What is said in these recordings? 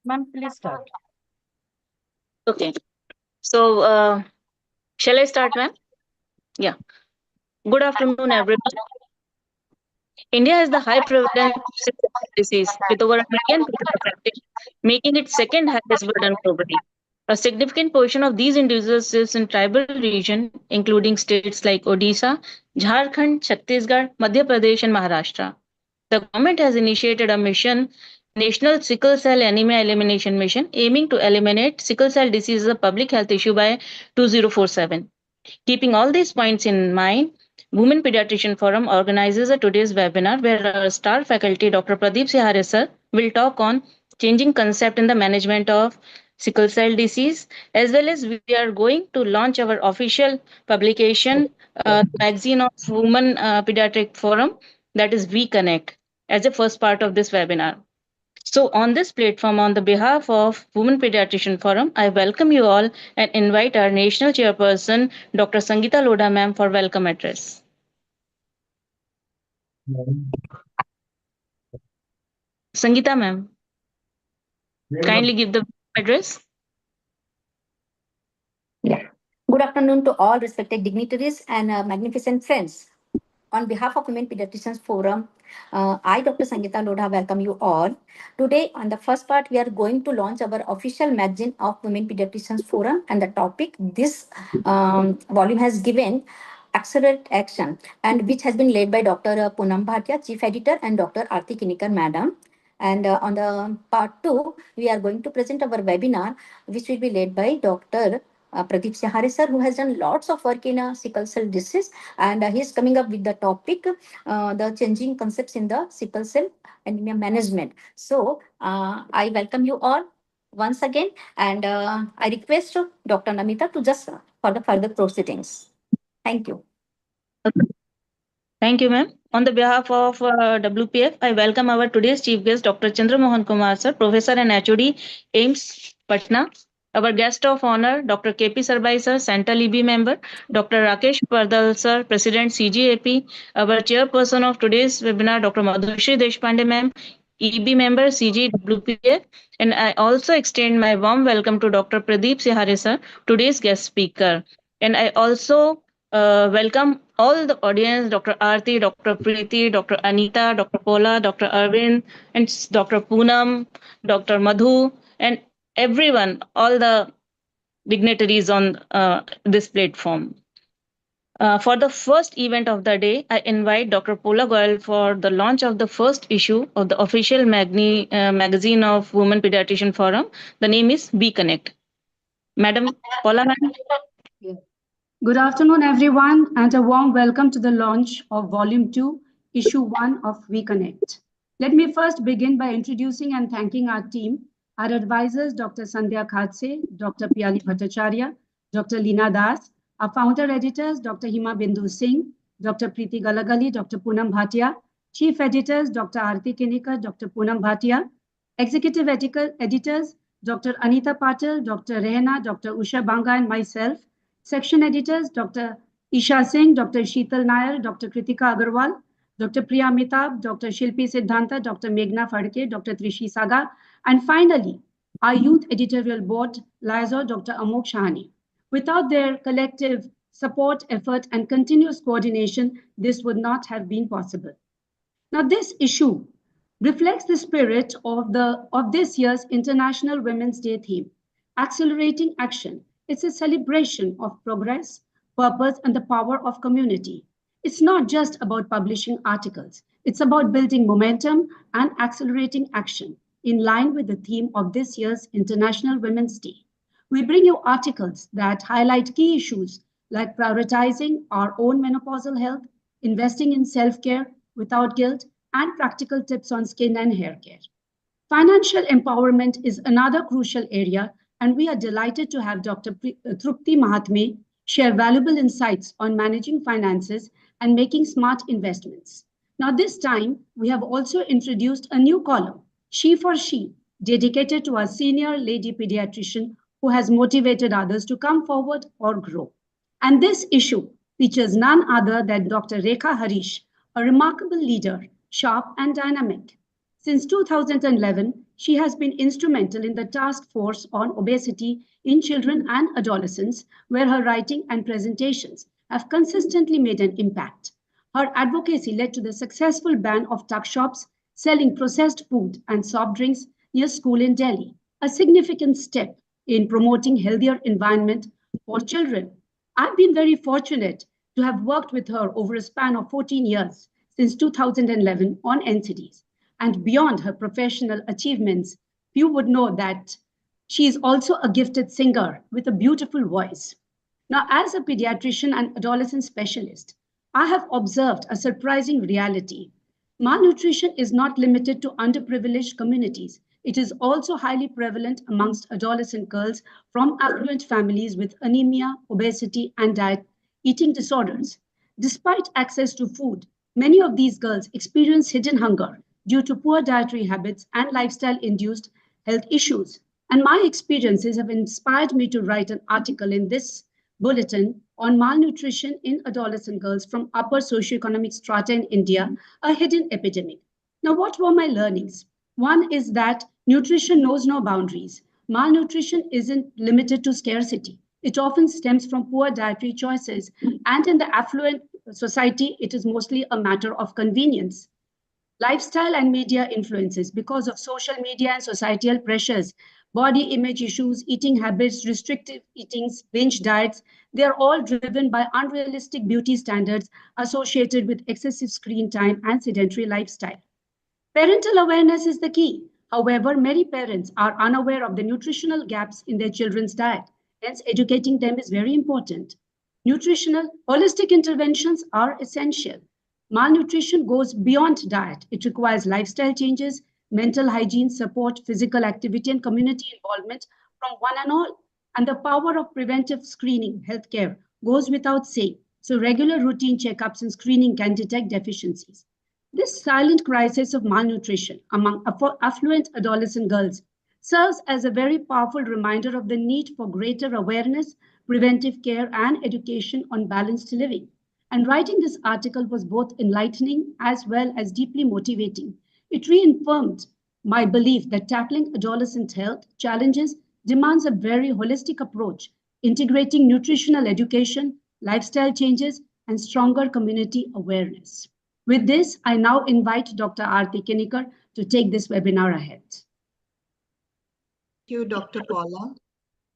Ma'am, please start. Okay. So, shall I start, ma'am? Yeah. Good afternoon, everyone. India has the high prevalence of sickle cell disease with over a million people affected, making it second highest burden globally. A significant portion of these individuals lives in tribal region, including states like Odisha, Jharkhand, Chhattisgarh, Madhya Pradesh, and Maharashtra. The government has initiated a mission, National Sickle Cell Anemia Elimination Mission, aiming to eliminate sickle cell disease as a public health issue by 2047. Keeping all these points in mind, Women Pediatrician Forum organizes a today's webinar where our star faculty, Dr. Pradeep Sihare sir, will talk on changing concept in the management of sickle cell disease, as well as we are going to launch our official publication, magazine of Women Pediatric Forum, that is We Connect, as a first part of this webinar. So, on this platform, on the behalf of Women Pediatrician Forum, I welcome you all and invite our National Chairperson, Dr. Sangeeta Lodha ma'am, for welcome address. Sangeeta ma'am, kindly give the address. Yeah. Good afternoon to all respected dignitaries and magnificent friends. On behalf of Women Pediatricians Forum, I, Dr. Sangeeta Lodha, welcome you all. Today, on the first part, we are going to launch our official magazine of Women Pediatricians Forum, and the topic this volume has given Accelerate Action, and which has been led by Dr. Poonam Bhatia, Chief Editor, and Dr. Aarti Kinikar, Madam. And on the part 2, we are going to present our webinar, which will be led by Dr. Pradeep Sihare sir, who has done lots of work in sickle cell disease, and he is coming up with the topic, the changing concepts in the sickle cell anemia management. So I welcome you all once again, and I request Dr. Namita to just for the further proceedings. Thank you. Thank you, ma'am. On the behalf of WPF, I welcome our today's chief guest, Dr. Chandra Mohan Kumar sir, Professor and HOD, AIMS, Patna. Our guest of honor, Dr. KP Sarbai sir, Central EB member, Dr. Rakesh Pardal sir, President CGAP. Our chairperson of today's webinar, Dr. Madhushri Deshpande ma'am, EB member, CGWPF. And I also extend my warm welcome to Dr. Pradeep Sihare sir, today's guest speaker. And I also welcome all the audience, Dr. Aarti, Dr. Preeti, Dr. Anita, Dr. Pola, Dr. Arvind, and Dr. Poonam, Dr. Madhu, and everyone, all the dignitaries on this platform. For the first event of the day, I invite Dr. Pola Goyal for the launch of the first issue of the official magazine of Women Pediatrician Forum. The name is Be Connect. Madam Pola, ma'am. Good afternoon, everyone, and a warm welcome to the launch of Volume 2, Issue 1 of We Connect. Let me first begin by introducing and thanking our team, our advisors, Dr. Sandhya Khadse, Dr. Piyali Bhattacharya, Dr. Leena Das, our founder editors, Dr. Hima Bindu Singh, Dr. Preeti Galagali, Dr. Poonam Bhatia, Chief Editors, Dr. Aarti Kinikar, Dr. Poonam Bhatia, Executive Editors, Dr. Anita Patil, Dr. Rehna, Dr. Usha Banga, and myself, Section Editors, Dr. Isha Singh, Dr. Sheetal Nair, Dr. Kritika Agarwal, Dr. Priya Mitab, Dr. Shilpi Siddhanta, Dr. Meghna Phadke, Dr. Trishi Saga, and finally, our Youth Editorial Board, liaison Dr. Amok Shahani. Without their collective support, effort, and continuous coordination, this would not have been possible. Now, this issue reflects the spirit of this year's International Women's Day theme, Accelerating Action. It's a celebration of progress, purpose, and the power of community. It's not just about publishing articles. It's about building momentum and accelerating action in line with the theme of this year's International Women's Day. We bring you articles that highlight key issues like prioritizing our own menopausal health, investing in self-care without guilt, and practical tips on skin and hair care. Financial empowerment is another crucial area, and we are delighted to have Dr. Trupti Mahatme share valuable insights on managing finances and making smart investments. Now, this time, we have also introduced a new column, She for She, dedicated to our senior lady pediatrician who has motivated others to come forward or grow. And this issue features none other than Dr. Rekha Harish, a remarkable leader, sharp and dynamic. Since 2011, She has been instrumental in the task force on obesity in children and adolescents, where her writing and presentations have consistently made an impact. Her advocacy led to the successful ban of tuck shops selling processed food and soft drinks near school in Delhi, a significant step in promoting healthier environment for children. I've been very fortunate to have worked with her over a span of 14 years since 2011 on NCDs. And beyond her professional achievements, few would know that she is also a gifted singer with a beautiful voice. Now, as a pediatrician and adolescent specialist, I have observed a surprising reality. Malnutrition is not limited to underprivileged communities. It is also highly prevalent amongst adolescent girls from affluent families with anemia, obesity, and eating disorders. Despite access to food, many of these girls experience hidden hunger due to poor dietary habits and lifestyle induced health issues. And my experiences have inspired me to write an article in this bulletin on malnutrition in adolescent girls from upper socioeconomic strata in India, a hidden epidemic. Now, what were my learnings? One is that nutrition knows no boundaries. Malnutrition isn't limited to scarcity. It often stems from poor dietary choices, and in the affluent society, it is mostly a matter of convenience. Lifestyle and media influences because of social media and societal pressures, body image issues, eating habits, restrictive eatings, binge diets, they are all driven by unrealistic beauty standards associated with excessive screen time and sedentary lifestyle. Parental awareness is the key. However, many parents are unaware of the nutritional gaps in their children's diet. Hence, educating them is very important. Nutritional, holistic interventions are essential. Malnutrition goes beyond diet. It requires lifestyle changes, mental hygiene support, physical activity, and community involvement from one and all. And the power of preventive screening, healthcare, goes without saying. So regular routine checkups and screening can detect deficiencies. This silent crisis of malnutrition among affluent adolescent girls serves as a very powerful reminder of the need for greater awareness, preventive care, and education on balanced living. And writing this article was both enlightening as well as deeply motivating. It reaffirmed my belief that tackling adolescent health challenges demands a very holistic approach, integrating nutritional education, lifestyle changes, and stronger community awareness. With this, I now invite Dr. Aarti Kinikar to take this webinar ahead. Thank you, Dr. Paula.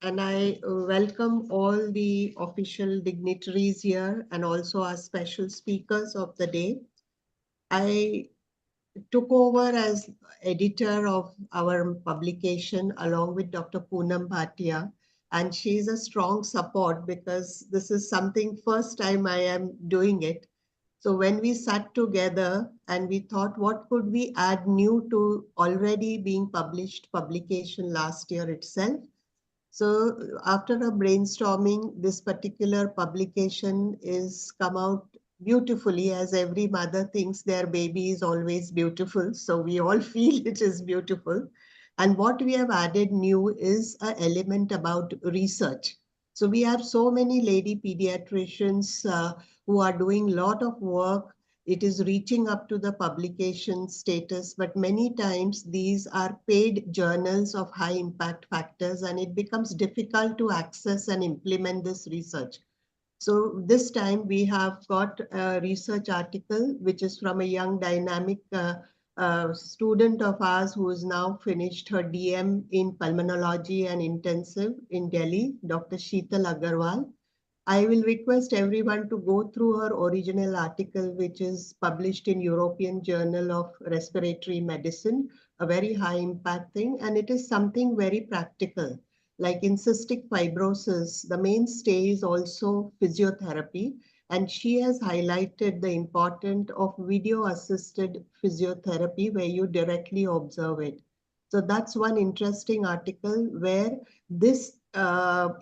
And I welcome all the official dignitaries here and also our special speakers of the day. I took over as editor of our publication along with Dr. Poonam Bhatia, and she's a strong support because this is something first time I am doing it. So when we sat together and we thought, what could we add new to already being published publication last year itself? So after a brainstorming, this particular publication is come out beautifully, as every mother thinks their baby is always beautiful. So we all feel it is beautiful. And what we have added new is an element about research. So we have so many lady pediatricians who are doing a lot of work. It is reaching up to the publication status, but many times these are paid journals of high impact factors, and it becomes difficult to access and implement this research. So this time we have got a research article, which is from a young dynamic student of ours who has now finished her DM in pulmonology and intensive in Delhi, Dr. Sheetal Agarwal. I will request everyone to go through her original article, which is published in European Journal of Respiratory Medicine, a very high impact thing, and it is something very practical. Like in cystic fibrosis, the mainstay is also physiotherapy, and she has highlighted the importance of video-assisted physiotherapy where you directly observe it. So that's one interesting article where this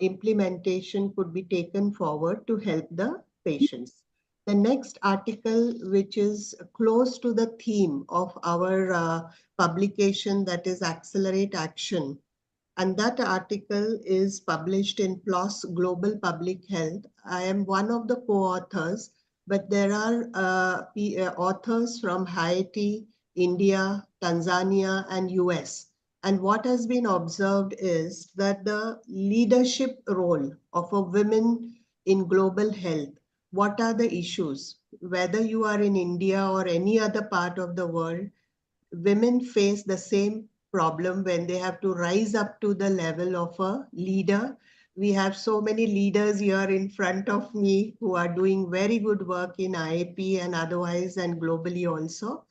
implementation could be taken forward to help the patients. The next article, which is close to the theme of our publication, that is Accelerate Action. And that article is published in PLOS Global Public Health. I am one of the co-authors, but there are authors from Haiti, India, Tanzania, and US. And what has been observed is that the leadership role of a woman in global health, what are the issues? Whether you are in India or any other part of the world, women face the same problem when they have to rise up to the level of a leader. We have so many leaders here in front of me who are doing very good work in IAP and otherwise and globally also.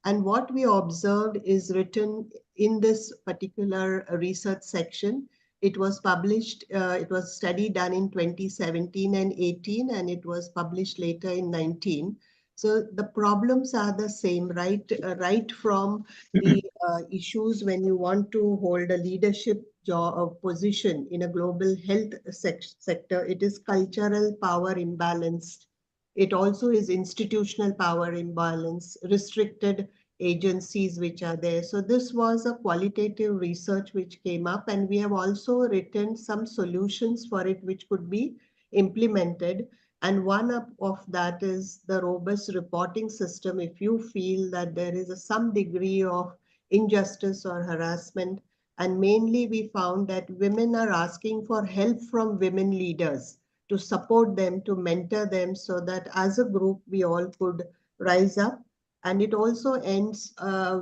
And what we observed is written in this particular research section. It was published, it was a study done in 2017 and 18, and it was published later in 19. So the problems are the same, right? Right from the issues when you want to hold a leadership job or position in a global health sector, it is cultural power imbalance. It also is institutional power imbalance, restricted agencies which are there. So this was a qualitative research which came up, and we have also written some solutions for it which could be implemented. And one of that is the robust reporting system. If you feel that there is some degree of injustice or harassment, and mainly we found that women are asking for help from women leaders to support them, to mentor them, so that as a group we all could rise up. And it also ends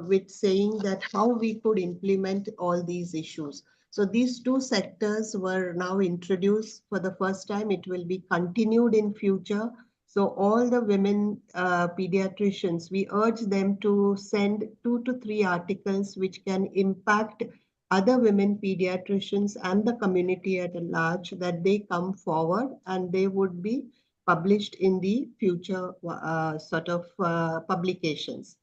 with saying that how we could implement all these issues. So these two sectors were now introduced for the first time. It will be continued in future. So all the women pediatricians, we urge them to send 2 to 3 articles which can impact other women pediatricians and the community at large, that they come forward and they would be published in the future publications.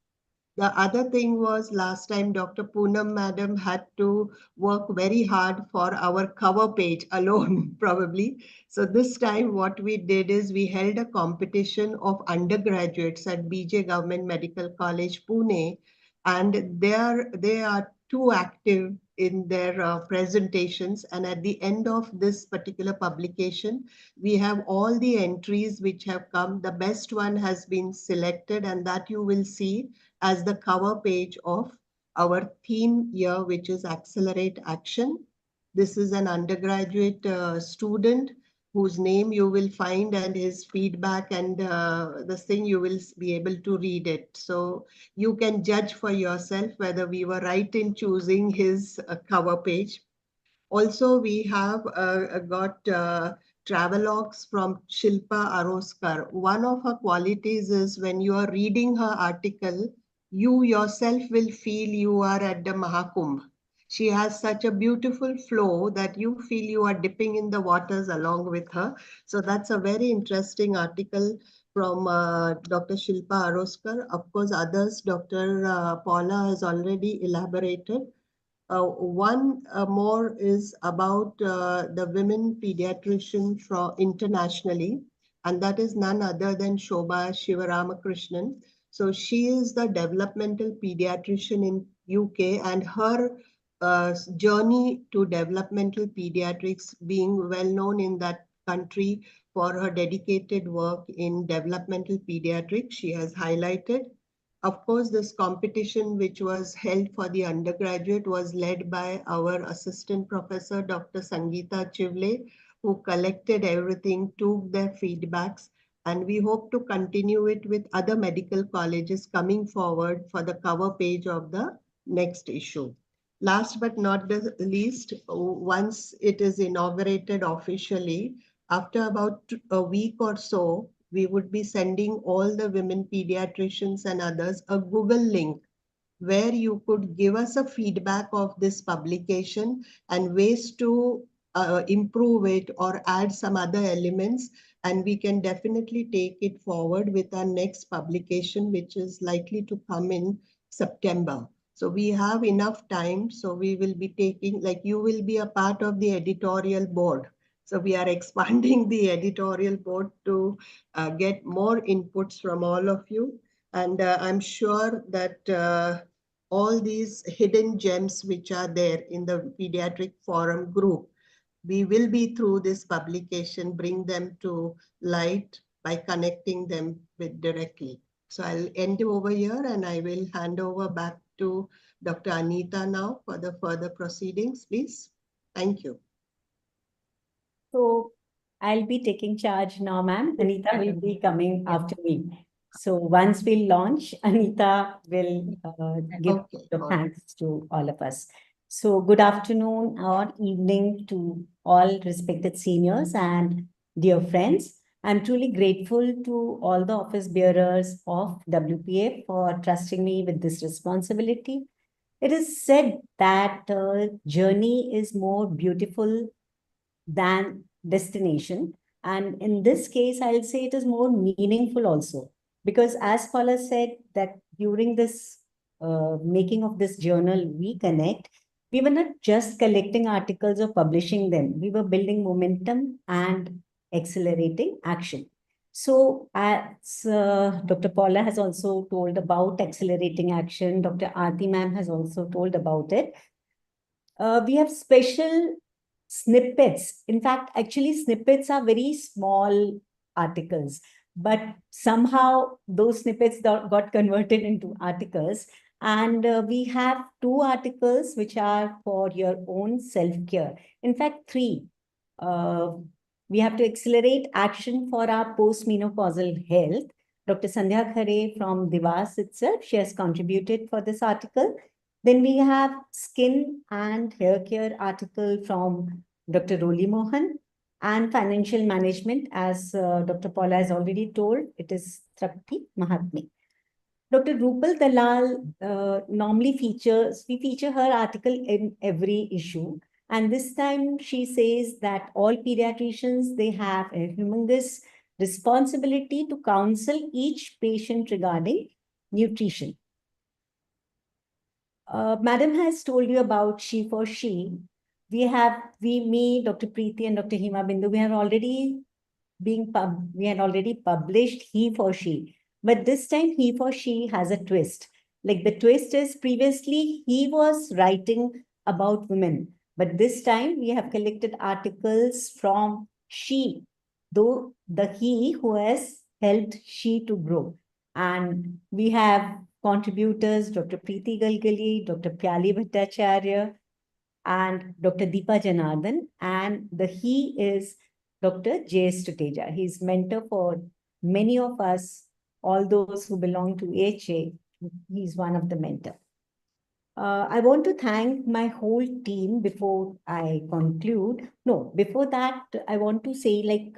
The other thing was last time Dr. Poonam madam had to work very hard for our cover page alone, probably. So this time what we did is we held a competition of undergraduates at BJ Government Medical College, Pune, and they are too active in their presentations. And at the end of this particular publication, we have all the entries which have come. The best one has been selected, and that you will see as the cover page of our theme year, which is Accelerate Action. This is an undergraduate student whose name you will find, and his feedback, and this thing you will be able to read it. So you can judge for yourself whether we were right in choosing his cover page. Also, we have got travelogues from Shilpa Aroskar. One of her qualities is when you are reading her article, you yourself will feel you are at the Mahakumbh. She has such a beautiful flow that you feel you are dipping in the waters along with her. So that's a very interesting article from Dr. Shilpa Aroskar. Of course, others, Dr. Paula has already elaborated. One more is about the women pediatrician from internationally, and that is none other than Shobha Shivaramakrishnan. So she is the developmental pediatrician in UK, and her journey to developmental pediatrics, being well known in that country for her dedicated work in developmental pediatrics, she has highlighted. Of course, this competition, which was held for the undergraduate, was led by our assistant professor, Dr. Sangeeta Chivle, who collected everything, took their feedbacks, and we hope to continue it with other medical colleges coming forward for the cover page of the next issue. Last but not the least, once it is inaugurated officially, after about a week or so, we would be sending all the women pediatricians and others a Google link where you could give us a feedback of this publication and ways to improve it or add some other elements. And we can definitely take it forward with our next publication, which is likely to come in September. So we have enough time. So we will be taking, like you will be a part of the editorial board. So we are expanding the editorial board to get more inputs from all of you. And I'm sure that all these hidden gems which are there in the Pediatric Forum group, we will be through this publication, bring them to light by connecting them with directly. So I'll end over here and I will hand over back to Dr. Anita now for the further proceedings, please. Thank you. So I'll be taking charge now, ma'am. Anita will be coming after me. So once we launch, Anita will give the thanks to all of us. So good afternoon or evening to all respected seniors and dear friends. I'm truly grateful to all the office bearers of WPA for trusting me with this responsibility. It is said that journey is more beautiful than destination. And in this case, I'll say it is more meaningful also. Because as Paula said, that during this making of this journal, We Connect, we were not just collecting articles or publishing them. We were building momentum and accelerating action. So as Dr. Paula has also told about accelerating action, Dr. Aarti ma'am has also told about it. We have special snippets. In fact, actually, snippets are very small articles, but somehow those snippets got converted into articles. And we have 2 articles which are for your own self-care. In fact, 3. We have to accelerate action for our postmenopausal health. Dr. Sandhya Khare from Divas itself, she has contributed for this article. Then we have skin and hair care article from Dr. Roli Mohan, and financial management, as Dr. Paula has already told, it is Trapti Mahatme. Dr. Rupal Dalal normally we feature her article in every issue. And this time she says that all pediatricians, they have a humongous responsibility to counsel each patient regarding nutrition. Madam has told you about She for She. Me, Dr. Preeti and Dr. Hima Bindu, we had already published He for She. But this time He for She has a twist. Like the twist is previously he was writing about women. But this time we have collected articles from she, though the he who has helped she to grow. And we have contributors, Dr. Preeti Galgali, Dr. Pyali Bhattacharya, and Dr. Deepa Janardhan. And the he is Dr. J.S. Tuteja. He's mentor for many of us, all those who belong to AHA. He's one of the mentors. I want to thank my whole team before I conclude. No, before that, I want to say, like,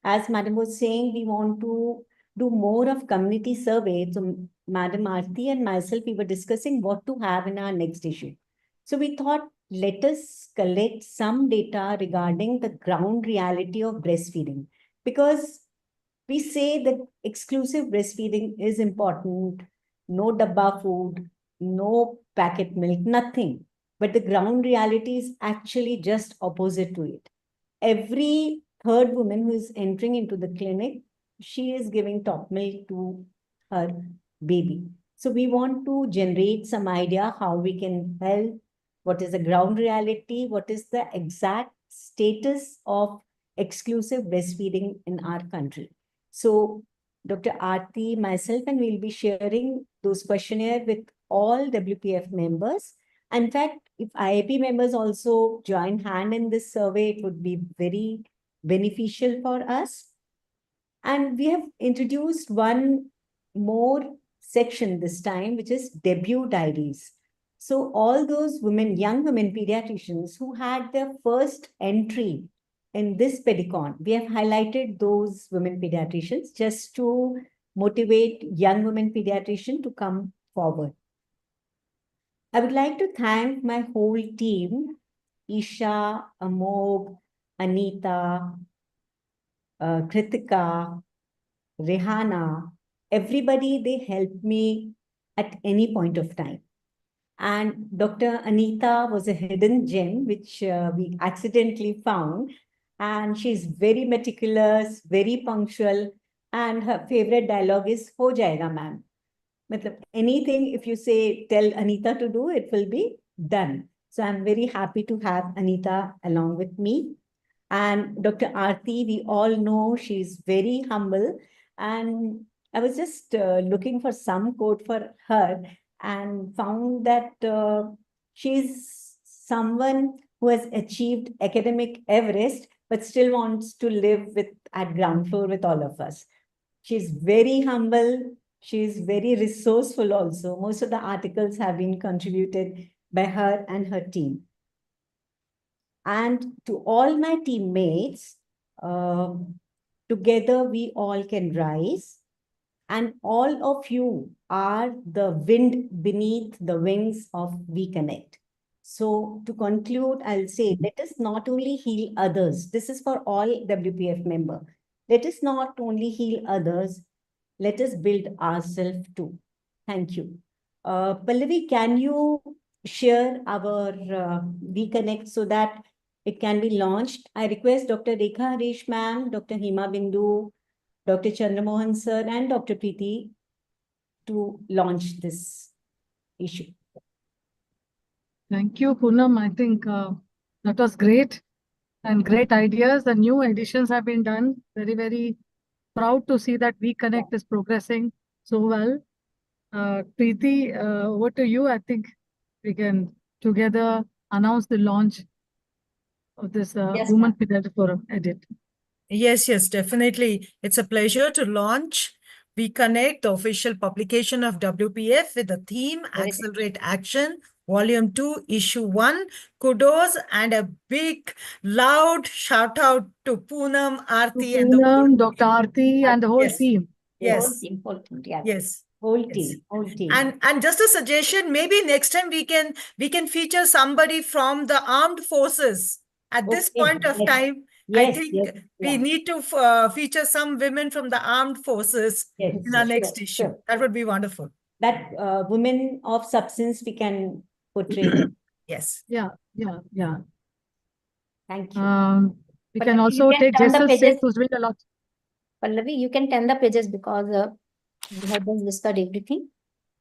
as Madam was saying, we want to do more of community survey. So Madam Aarti and myself, we were discussing what to have in our next issue. So we thought, let us collect some data regarding the ground reality of breastfeeding, because we say that exclusive breastfeeding is important, no dabba food, no packet milk, nothing. But the ground reality is actually just opposite to it. Every third woman who is entering into the clinic, she is giving top milk to her baby. So we want to generate some idea how we can help, what is the ground reality, what is the exact status of exclusive breastfeeding in our country. So Dr. Aarti, myself, and we'll be sharing those questionnaires with all WPF members. In fact, if IAP members also join hand in this survey, it would be very beneficial for us. And we have introduced one more section this time, which is debut diaries. So all those women, young women pediatricians who had their first entry in this pedicon, we have highlighted those women pediatricians just to motivate young women pediatricians to come forward. I would like to thank my whole team, Isha, Amog, Anita, Kritika, Rehana, everybody, they helped me at any point of time. And Dr. Anita was a hidden gem, which we accidentally found. And she's very meticulous, very punctual. And her favorite dialogue is, "Ho jayega, ma'am." Anything, if you say, tell Anita to do, it will be done. So I'm very happy to have Anita along with me. And Dr. Aarti, we all know she's very humble. And I was just looking for some quote for her. and found that she's someone who has achieved academic Everest, but still wants to live at ground floor with all of us. She's very humble. She's very resourceful also. Most of the articles have been contributed by her and her team. And to all my teammates, together we all can rise. And all of you are the wind beneath the wings of WeConnect. So to conclude, I'll say, let us not only heal others. This is for all WPF members. Let us not only heal others, let us build ourselves too. Thank you. Pallavi, can you share our WeConnect so that it can be launched? I request Dr. Rekha Harish ma'am, Dr. Hima Bindu, Dr. Chandramohan sir, and Dr. Preeti to launch this issue. Thank you, Poonam. I think that was great and great ideas. The new editions have been done. Very, very proud to see that WeConnect is progressing so well. Preeti, over to you. I think we can together announce the launch of this Women Pediatric Forum edit. Yes, definitely. It's a pleasure to launch WeConnect, the official publication of WPF with the theme Accelerate Action, Volume 2, Issue 1. Kudos and a big, loud shout out to Poonam, Aarti, and the Poonam, Dr. Aarti, and the whole team. Yes. Whole team, yeah. Yes. Whole team. And just a suggestion, maybe next time we can feature somebody from the armed forces. At this point of time, I think we need to feature some women from the armed forces in our next issue. Sure. That would be wonderful. That women of substance we can portray them. Yes. Yeah. Thank you. We can also take Jason Seth, who's doing a lot. Pallavi, you can turn the pages because we have just discussed everything.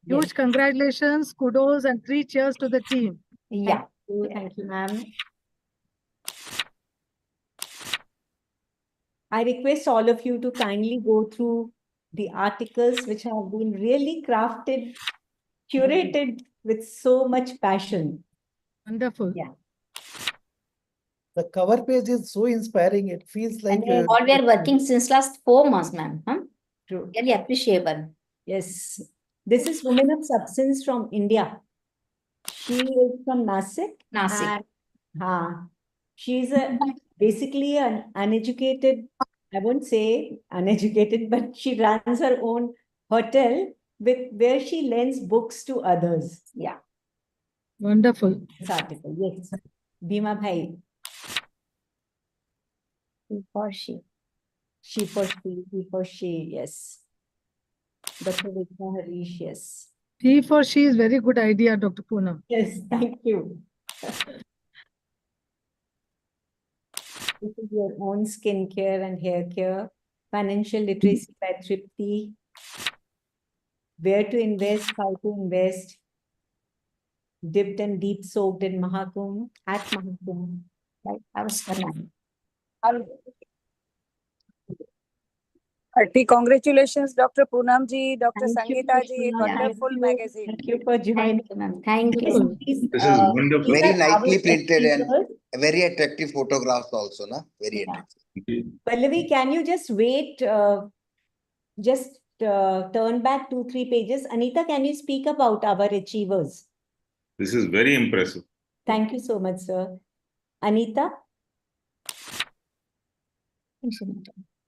Huge congratulations, kudos, and 3 cheers to the team. Yeah. Thank you, ma'am. I request all of you to kindly go through the articles which have been really crafted, curated with so much passion. Wonderful. Yeah. The cover page is so inspiring. It feels like all we are working since last 4 months, ma'am. True. Really appreciable. Yes. This is Women of Substance from India. She is from Nasik. And, she's basically an uneducated, I won't say uneducated, but she runs her own hotel where she lends books to others. Yeah. Wonderful. This article, yes. Bhima Bhai. He for she. She for she, he for she, yes. Dr. Rekha Harish, yes. He for she is very good idea, Dr. Poonam. Yes, thank you. This is your own skincare and hair care. Financial literacy by Tripti. Where to invest, how to invest. Dipped and deep soaked in Mahakum, at Mahakum. Right. I was done. Hearty congratulations, Dr. Poonam ji, Dr. Thank you, Sangeeta ji, Poonam. wonderful magazine. Thank you for joining. Thank you, ma'am. Thank Yes, you. please, This is wonderful. these Very are nicely our printed and speakers. very attractive photographs also, na? Very Yeah. attractive. Pallavi, can you just wait, turn back 2-3 pages? Anita, can you speak about our achievers? This is very impressive. Thank you so much, sir. Anita,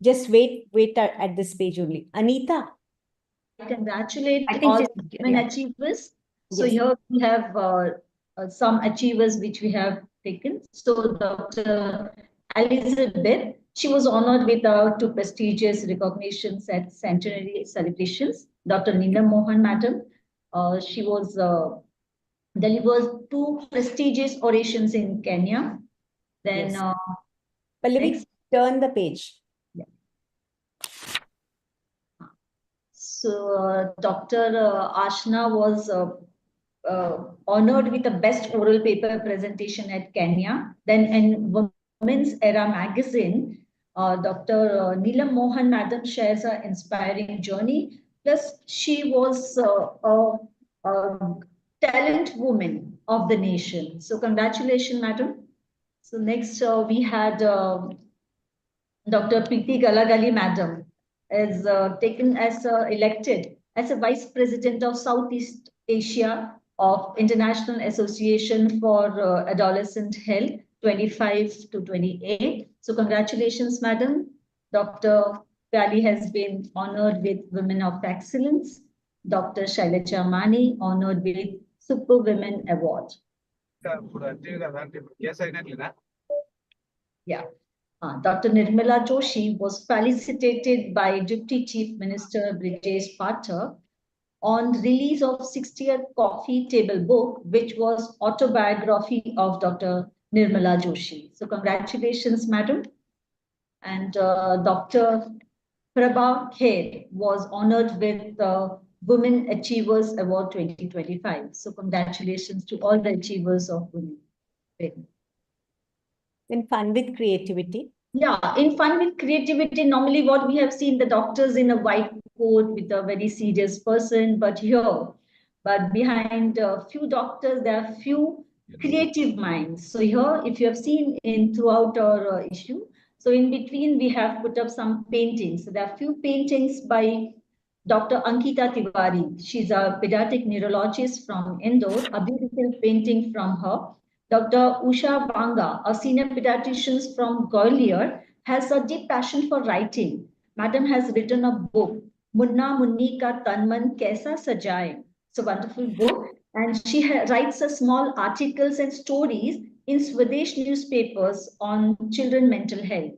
just wait at this page only. Anita. Congratulate all women achievers. So here we have some achievers which we have taken. So Dr. Elizabeth, she was honored with 2 prestigious recognitions at centenary celebrations. Dr. Neelam Mohan, madam, she was delivered 2 prestigious orations in Kenya. Then Pallavi, turn the page. Yeah. So Dr. Ashna was honored with the best oral paper presentation at Kenya. Then in Women's Era magazine, Dr. Neelam Mohan madam shares her inspiring journey. Plus, she was talent woman of the nation. So congratulations, madam. So next we had Dr. Preeti Galagali, madam, is taken as elected as a Vice President of Southeast Asia of International Association for Adolescent Health 25 to 28. So congratulations, madam. Dr. Pyali has been honored with Women of Excellence. Dr. Shailaja Mani honored with Super Women Award. Yeah. Dr. Nirmala Joshi was felicitated by Deputy Chief Minister Brijesh Patel on release of 60th Coffee Table book, which was autobiography of Dr. Nirmala Joshi. So congratulations, madam. And Dr. Prabha Kher was honored with the Women Achievers Award 2025. So congratulations to all the achievers of women. In Fun with Creativity. Yeah, in Fun with Creativity, normally what we have seen the doctors in a white coat with a very serious person, but behind a few doctors, there are few creative minds. So here, if you have seen in throughout our issue, so in between we have put up some paintings. So there are few paintings by Dr. Ankita Tiwari. She's a pediatric neurologist from Indore, a beautiful painting from her. Dr. Usha Banga, a senior pediatrician from Gwalior, has a deep passion for writing. Madam has written a book, Munna Munni Ka Tanman Kaisa Sajaye. It's a wonderful book. And she writes a small articles and stories in Swadesh newspapers on children mental health.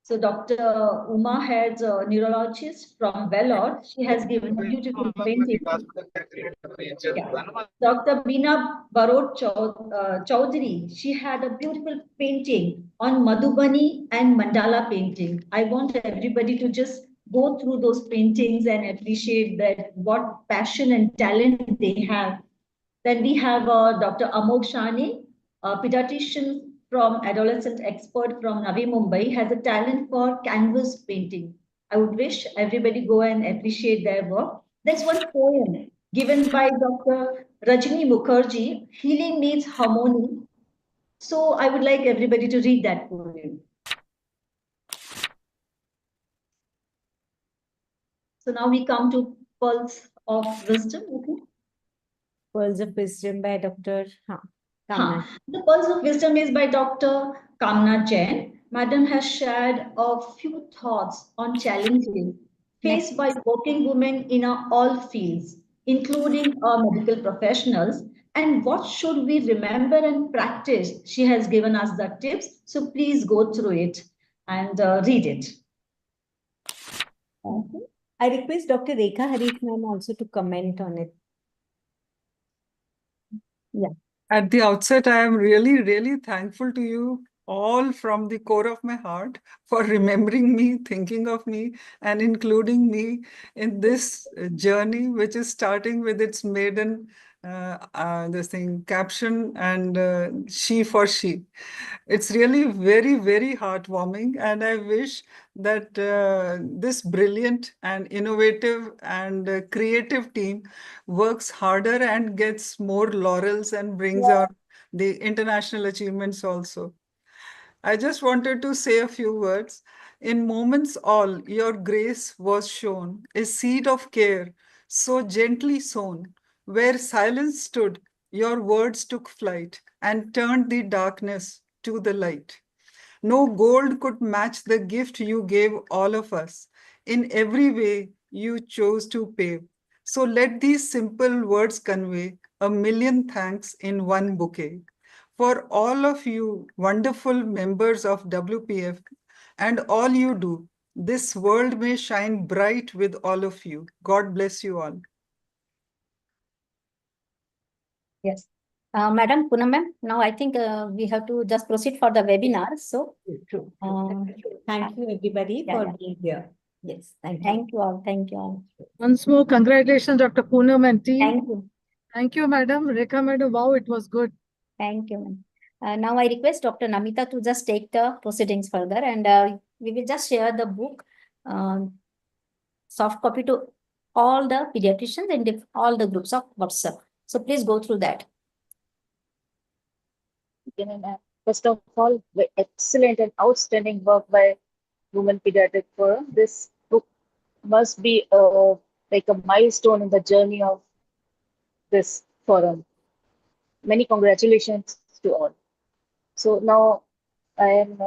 So Dr. Uma has a neurologist from Vellore. She has given a beautiful painting. Yeah. Dr. Beena Barot Chaudhary, she had a beautiful painting on Madhubani and mandala painting. I want everybody to just go through those paintings and appreciate that what passion and talent they have. Then we have Dr. Amog Shani, a pediatrician from adolescent expert from Navi Mumbai, has a talent for canvas painting. I would wish everybody go and appreciate their work. There's one poem given by Dr. Rajini Mukherjee, Healing Needs Harmony. So I would like everybody to read that poem. So now we come to Pearls of Wisdom. Okay. Pearls of Wisdom by Dr. Kamna. The Pearls of Wisdom is by Dr. Kamna Jain. Madam has shared a few thoughts on challenges faced by working women in all fields, including medical professionals, and what should we remember and practice. She has given us the tips, so please go through it and read it. I request Dr. Rekha Harish ma'am also to comment on it. Yeah. At the outset, I am really, really thankful to you all from the core of my heart for remembering me, thinking of me, and including me in this journey, which is starting with its maiden caption and she for she. It's really very, very heartwarming, and I wish that this brilliant and innovative and creative team works harder and gets more laurels and brings out the international achievements also. I just wanted to say a few words. In moments all, your grace was shown, a seed of care, so gently sown. Where silence stood, your words took flight and turned the darkness to the light. No gold could match the gift you gave all of us. In every way, you chose to pave. So let these simple words convey a million thanks in one bouquet. For all of you wonderful members of WPF and all you do, this world may shine bright with all of you. God bless you all. Yes. Madam Poonam ma'am, now I think we have to just proceed for the webinar. So, True. Thank you everybody for being here. Yes, thank you. Thank you all. Thank you all. Once more, congratulations, Dr. Poonam and team. Thank you. Thank you, Madam. Rekha, Madam. Wow, it was good. Thank you, ma'am. Now I request Dr. Namita to just take the proceedings further, and we will just share the book soft copy to all the pediatricians and all the groups of WhatsApp. So please go through that. First of all, excellent and outstanding work by Women Pediatric Forum. This book must be like a milestone in the journey of this forum. Many congratulations to all. So now I am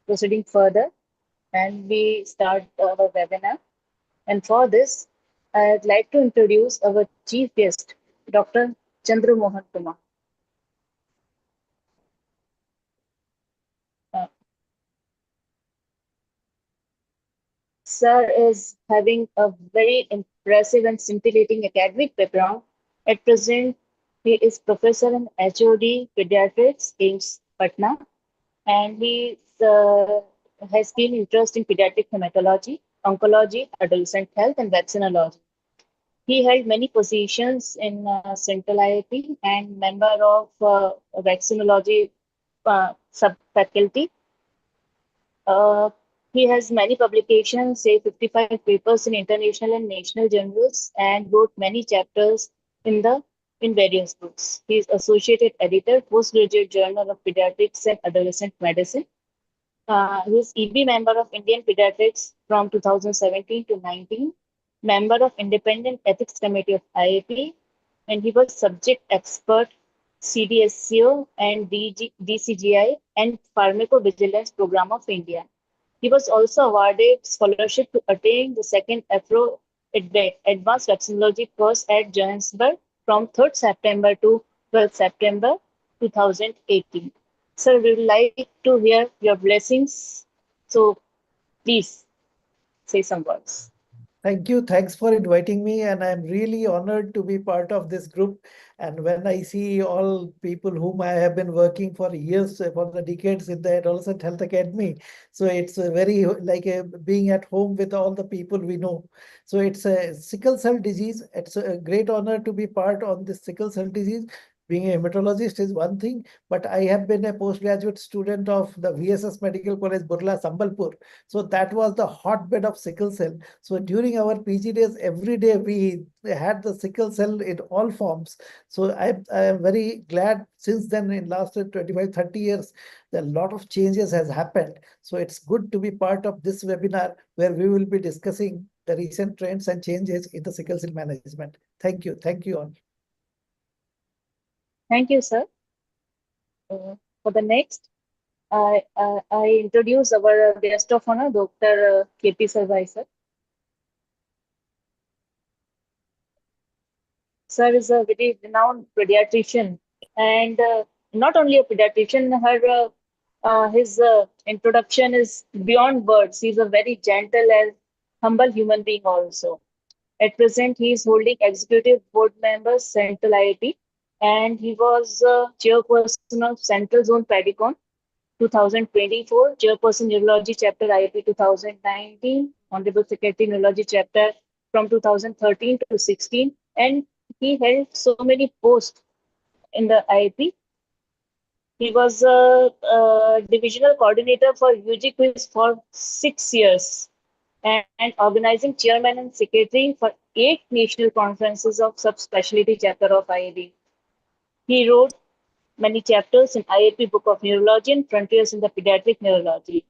proceeding further and we start our webinar. And for this, I'd like to introduce our chief guest, Dr. Chandra Mohan Kumar. Sir is having a very impressive and scintillating academic background. At present, he is professor in HOD Pediatrics, AIIMS, Patna, and he has keen interest in pediatric hematology, oncology, adolescent health, and vaccinology. He held many positions in Central IIT and member of vaccinology subfaculty. He has many publications, say 55 papers in international and national journals, and wrote many chapters in various books. He is associated editor, postgraduate journal of pediatrics and adolescent medicine. He is EB member of Indian Pediatrics from 2017 to 19, member of Independent Ethics Committee of IAP, and he was subject expert CDSCO and DCGI and Pharmacovigilance Program of India. He was also awarded scholarship to attain the second Afro Advanced Vaccinology course at Johannesburg from 3rd September to 12th September 2018. Sir, we would like to hear your blessings. So please say some words. Thank you. Thanks for inviting me. And I'm really honored to be part of this group. And when I see all people whom I have been working for years, for the decades in the Adolescent Health Academy, so it's very like being at home with all the people we know. So it's a sickle cell disease. It's a great honor to be part on this sickle cell disease. Being a hematologist is one thing, but I have been a postgraduate student of the VSS Medical College, Burla, Sambalpur. So that was the hotbed of sickle cell. So during our PG days, every day we had the sickle cell in all forms. So I am very glad since then in last 25, 30 years, a lot of changes has happened. So it's good to be part of this webinar where we will be discussing the recent trends and changes in the sickle cell management. Thank you. Thank you all. Thank you, sir. For the next, I introduce our guest of honor, Dr. KP Sarvai, sir. Sir is a very renowned pediatrician, and not only a pediatrician, his introduction is beyond words. He's a very gentle and humble human being also. At present, he is holding executive board member Central IIT, and he was chairperson of Central Zone Pedicon 2024, chairperson Neurology Chapter IIP 2019, Honorable Secretary Neurology Chapter from 2013 to 16, and he held so many posts in the IIP. He was a divisional coordinator for UG quiz for 6 years and organizing chairman and secretary for 8 national conferences of subspecialty chapter of IID. He wrote many chapters in IAP Book of Neurology and Frontiers in the Pediatric Neurology.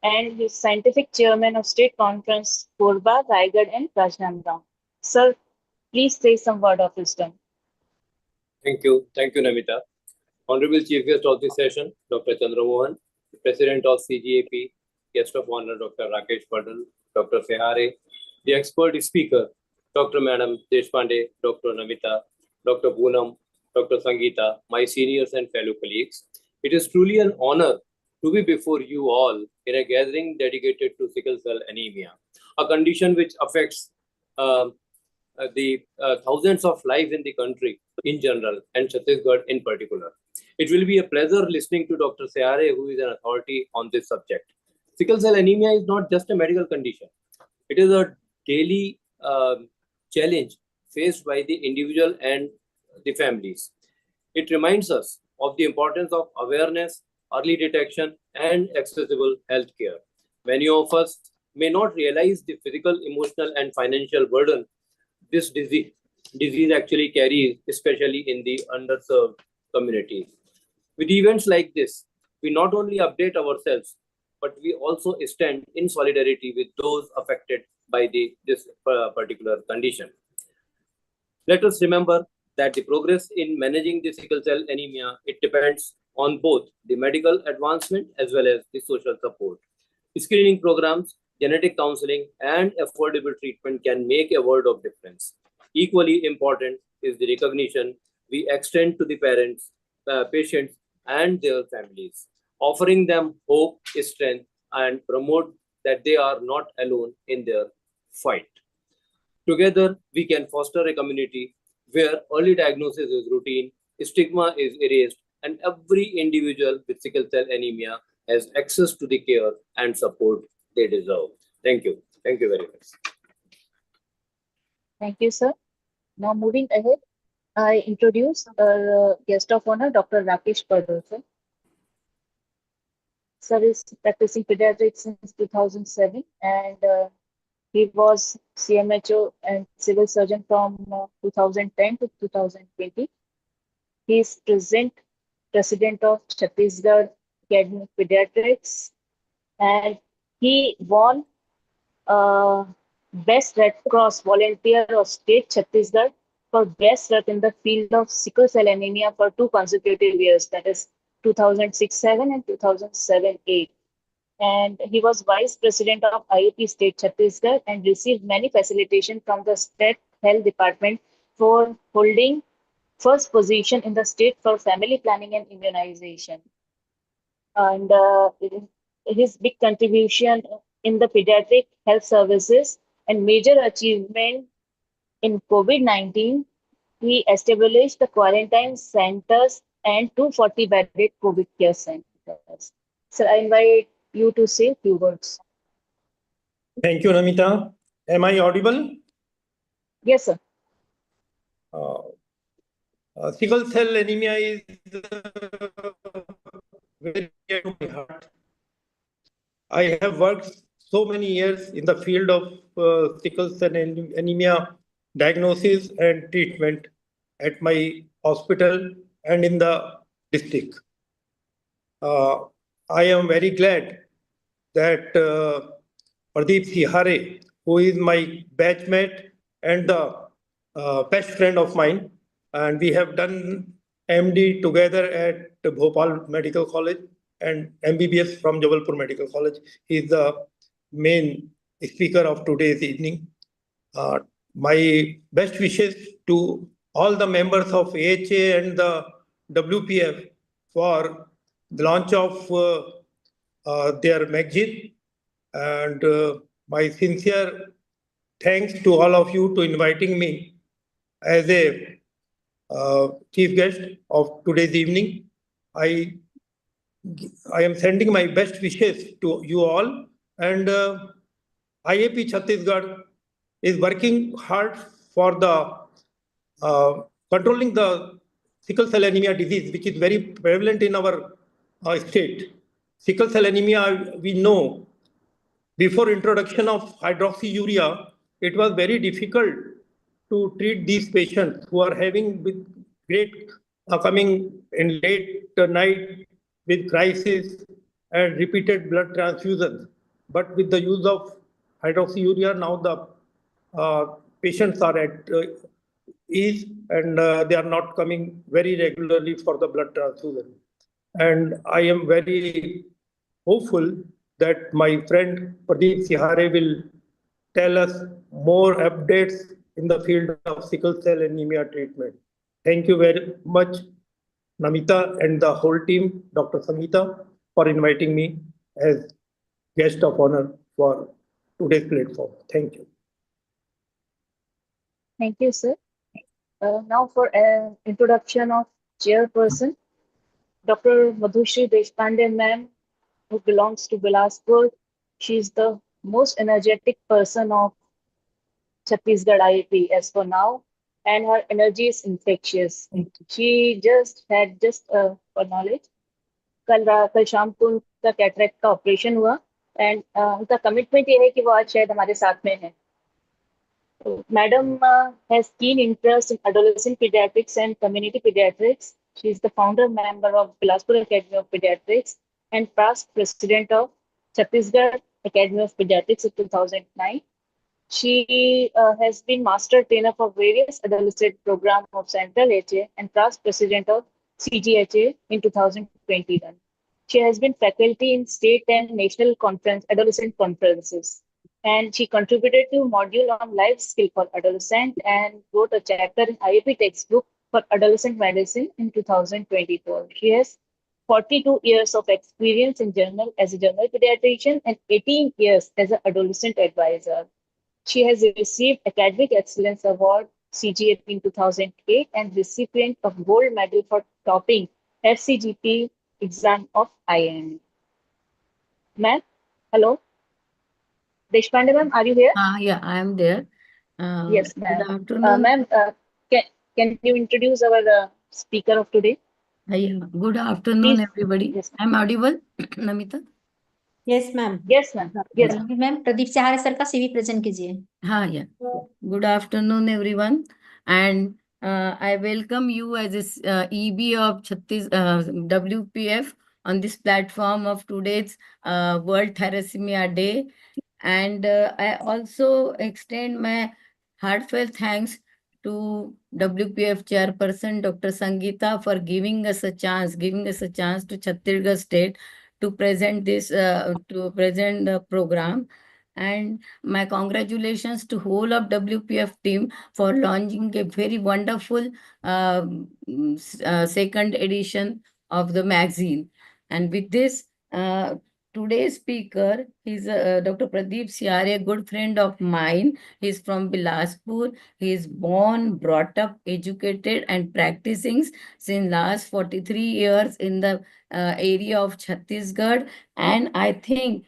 And he is scientific chairman of State Conference, Korba, Raigad, and Rajnandgaon. Sir, please say some word of wisdom. Thank you. Thank you, Namita. Honorable Chief Guest of this session, Dr. Chandra Mohan, President of CGAP, Guest of Honor, Dr. Rakesh Padal, Dr. Sehare, the expert speaker, Dr. Madam Deshpande, Dr. Namita, Dr. Poonam, Dr. Sangeeta, my seniors and fellow colleagues. It is truly an honor to be before you all in a gathering dedicated to sickle cell anemia, a condition which affects the thousands of lives in the country in general and Chhattisgarh in particular. It will be a pleasure listening to Dr. Sehare, who is an authority on this subject. Sickle cell anemia is not just a medical condition. It is a daily challenge faced by the individual and the families. It reminds us of the importance of awareness, early detection, and accessible healthcare. Many of us may not realize the physical, emotional, and financial burden this disease actually carries, especially in the underserved communities. With events like this, we not only update ourselves, but we also stand in solidarity with those affected by this particular condition. Let us remember that the progress in managing the sickle cell anemia, it depends on both the medical advancement as well as the social support. Screening programs, genetic counseling, and affordable treatment can make a world of difference. Equally important is the recognition we extend to the parents, patients, and their families, offering them hope, strength, and promote that they are not alone in their fight. Together, we can foster a community where early diagnosis is routine, stigma is erased, and every individual with sickle cell anemia has access to the care and support they deserve. Thank you. Thank you very much. Thank you, sir. Now moving ahead, I introduce our guest of honor, Dr. Rakesh Pardal, sir. Sir is practicing pediatrics since 2007, and he was CMHO and civil surgeon from 2010 to 2020. He is president of Chhattisgarh Academy of Pediatrics, and he won Best Red Cross Volunteer of State Chhattisgarh for best work in the field of sickle cell anemia for 2 consecutive years, that is 2006-07 and 2007-08. And he was vice president of IUP State Chhattisgarh and received many facilitation from the state health department for holding first position in the state for family planning and immunization. And his big contribution in the pediatric health services and major achievement in COVID-19, we established the quarantine centers and 240 bedded COVID care centers. So I invite you to say a few words. Thank you, Namita. Am I audible? Yes, sir. Sickle cell anemia is very dear to my heart. I have worked so many years in the field of sickle cell anemia diagnosis and treatment at my hospital and in the district. I am very glad that Pradeep Sihare, who is my batchmate and the best friend of mine, and we have done MD together at Bhopal Medical College and MBBS from Jabalpur Medical College. He is the main speaker of today's evening. My best wishes to all the members of AHA and the WPF for the launch of their magazine, and my sincere thanks to all of you to inviting me as a chief guest of today's evening. I am sending my best wishes to you all, and IAP Chhattisgarh is working hard for the controlling the sickle cell anemia disease, which is very prevalent in our state. Sickle cell anemia, we know, before introduction of hydroxyurea, it was very difficult to treat these patients who are having with great coming in late night with crisis and repeated blood transfusions. But with the use of hydroxyurea, now the patients are at ease, and they are not coming very regularly for the blood transfusion. And I am very hopeful that my friend Pradeep Sihare will tell us more updates in the field of sickle cell anemia treatment. Thank you very much, Namita and the whole team, Dr. Sangeeta, for inviting me as guest of honor for today's platform. Thank you. Thank you, sir. Now for an introduction of chairperson, Dr. Madhushri Deshpande ma'am, who belongs to Bilaspur. She is the most energetic person of Chhattisgarh IAP as for now, and her energy is infectious. She just had for knowledge, कल शाम को उनका cataract का operation हुआ, and उनका commitment ये है कि वो आज शायद हमारे साथ में है. तो Madam has keen interest in adolescent pediatrics and community pediatrics. She is the founder member of Bilaspur Academy of Pediatrics and past president of Chhattisgarh Academy of Pediatrics in 2009. She has been master trainer for various adolescent programs of Central HA and past president of CGHA in 2021. She has been faculty in state and national conference adolescent conferences, and she contributed to module on life skill for adolescent and wrote a chapter in IAP textbook for adolescent medicine in 2024. She has 42 years of experience in general as a general pediatrician and 18 years as an adolescent advisor. She has received Academic Excellence Award CGAP in 2008 and recipient of Gold Medal for topping FCGP exam of IIM. Ma'am, hello. Deshpande ma'am, are you here? Yeah, I am there. Yes, Good ma'am. afternoon. Ma'am, can you introduce our speaker of today? Yeah. Good afternoon, Please. everybody. Yes. I'm audible, Namita? Yes, ma'am. Yes, ma'am. Yes. Ma'am Pradeep सहारे sir का CV present कीजिए. हाँ, yeah. Good afternoon, everyone, and I welcome you as EB of WPF on this platform of today's World Thalassemia Day, and I also extend my heartfelt thanks to WPF Chairperson Dr. Sangeeta for giving us a chance to Chhattisgarh State to present the program. And my congratulations to whole of WPF team for launching a very wonderful second edition of the magazine. And with this, today's speaker is Dr. Pradeep Siare, a good friend of mine. He's from Bilaspur. He is born, brought up, educated, and practicing since last 43 years in the area of Chhattisgarh. And I think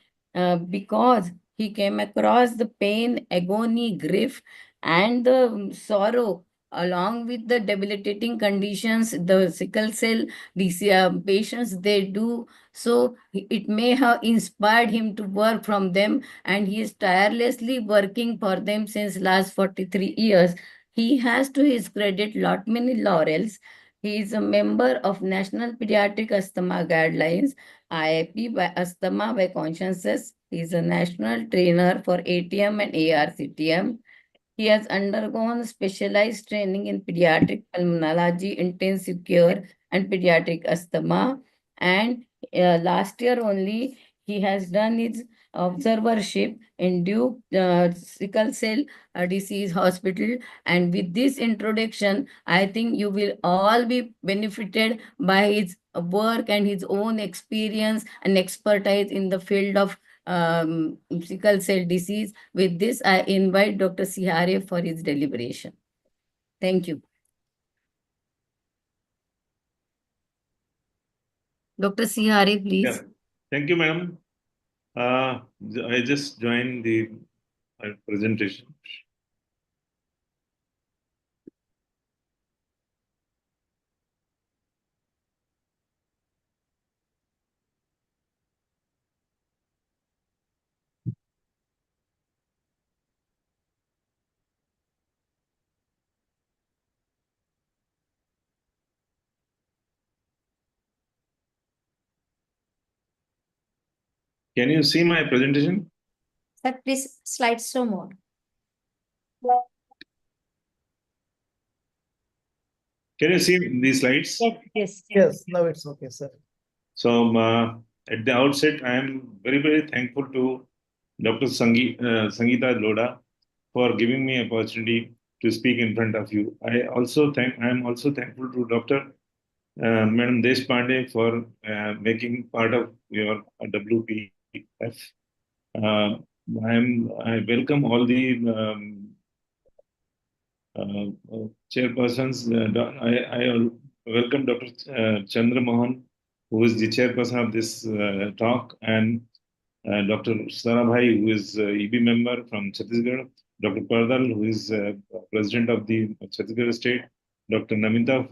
because he came across the pain, agony, grief, and the sorrow along with the debilitating conditions the sickle cell disease patients they do, so it may have inspired him to work from them, and he is tirelessly working for them since last 43 years. He has to his credit lot many laurels. He is a member of National Pediatric Asthma Guidelines, IAP by Asthma by Consciences. He is a national trainer for ATM and ARCTM. He has undergone specialized training in pediatric pulmonology, intensive care, and pediatric asthma. And last year only, he has done his observership in Duke Sickle Cell Disease Hospital. And with this introduction, I think you will all be benefited by his work and his own experience and expertise in the field of sickle cell disease. With this, I invite Dr. Sihare for his deliberation. Thank you. Dr. Sihare, please. Yeah. Thank you, madam. I just joined the presentation. Can you see my presentation? Sir, please slide slow more. Can you see these slides? Yes, now it's okay, sir. So at the outset, I am very, very thankful to Dr. Sangeeta Loda for giving me opportunity to speak in front of you. I am also thankful to Dr. Madam Deshpande for making part of your WPF. I welcome all the chairpersons. I welcome Dr. Chandra Mohan, who is the chairperson of this talk, and Dr. Sarabhai, who is EB member from Chhattisgarh, Dr. Pardal, who is president of the Chhattisgarh state, Dr. Namita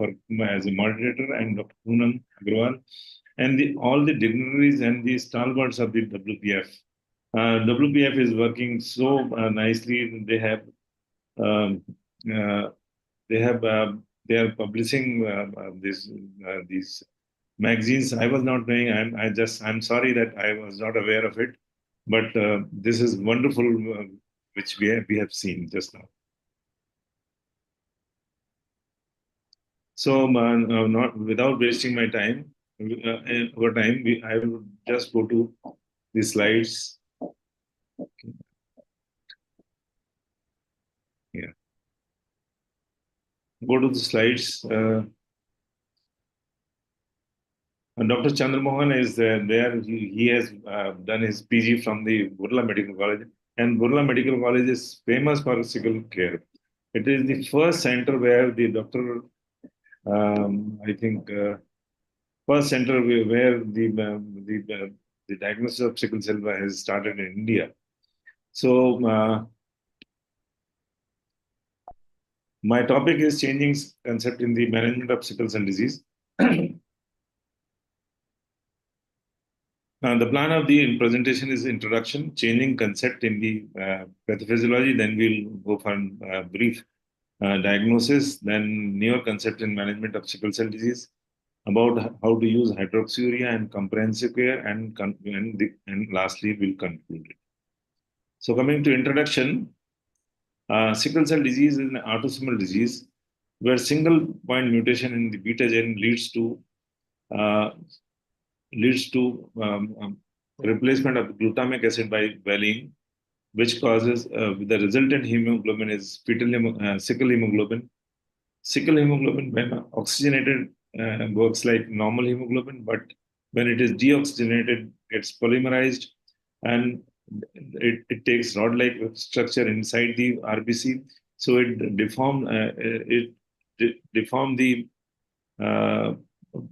as a moderator, and Dr. Poonam Agrawal, and all the dignitaries and the stalwarts of the WPF. WPF is working so nicely. They have um, uh, they are publishing these magazines. I was not knowing. I'm sorry that I was not aware of it, but this is wonderful, which we have seen just now. So, not without wasting my time, over time, I will just go to the slides. Yeah. Go to the slides. Dr. Chandramohan is there. He has done his PG from the Burla Medical College, and Burla Medical College is famous for sickle care. It is the first center where the doctor, I think, first center where the diagnosis of sickle cell has started in India. So my topic is changing concept in the management of sickle cell disease. The plan of the presentation is introduction, changing concept in the pathophysiology. Then we'll go for brief diagnosis, then newer concept in management of sickle cell disease, about how to use hydroxyurea and comprehensive care, and lastly we'll conclude it. So coming to introduction, sickle cell disease is an autosomal disease where single point mutation in the beta gene leads to replacement of glutamic acid by valine, which causes the resultant hemoglobin is sickle hemoglobin. Sickle hemoglobin, when oxygenated, works like normal hemoglobin, but when it is deoxygenated, gets polymerized, and it takes rod-like structure inside the RBC. So it deform the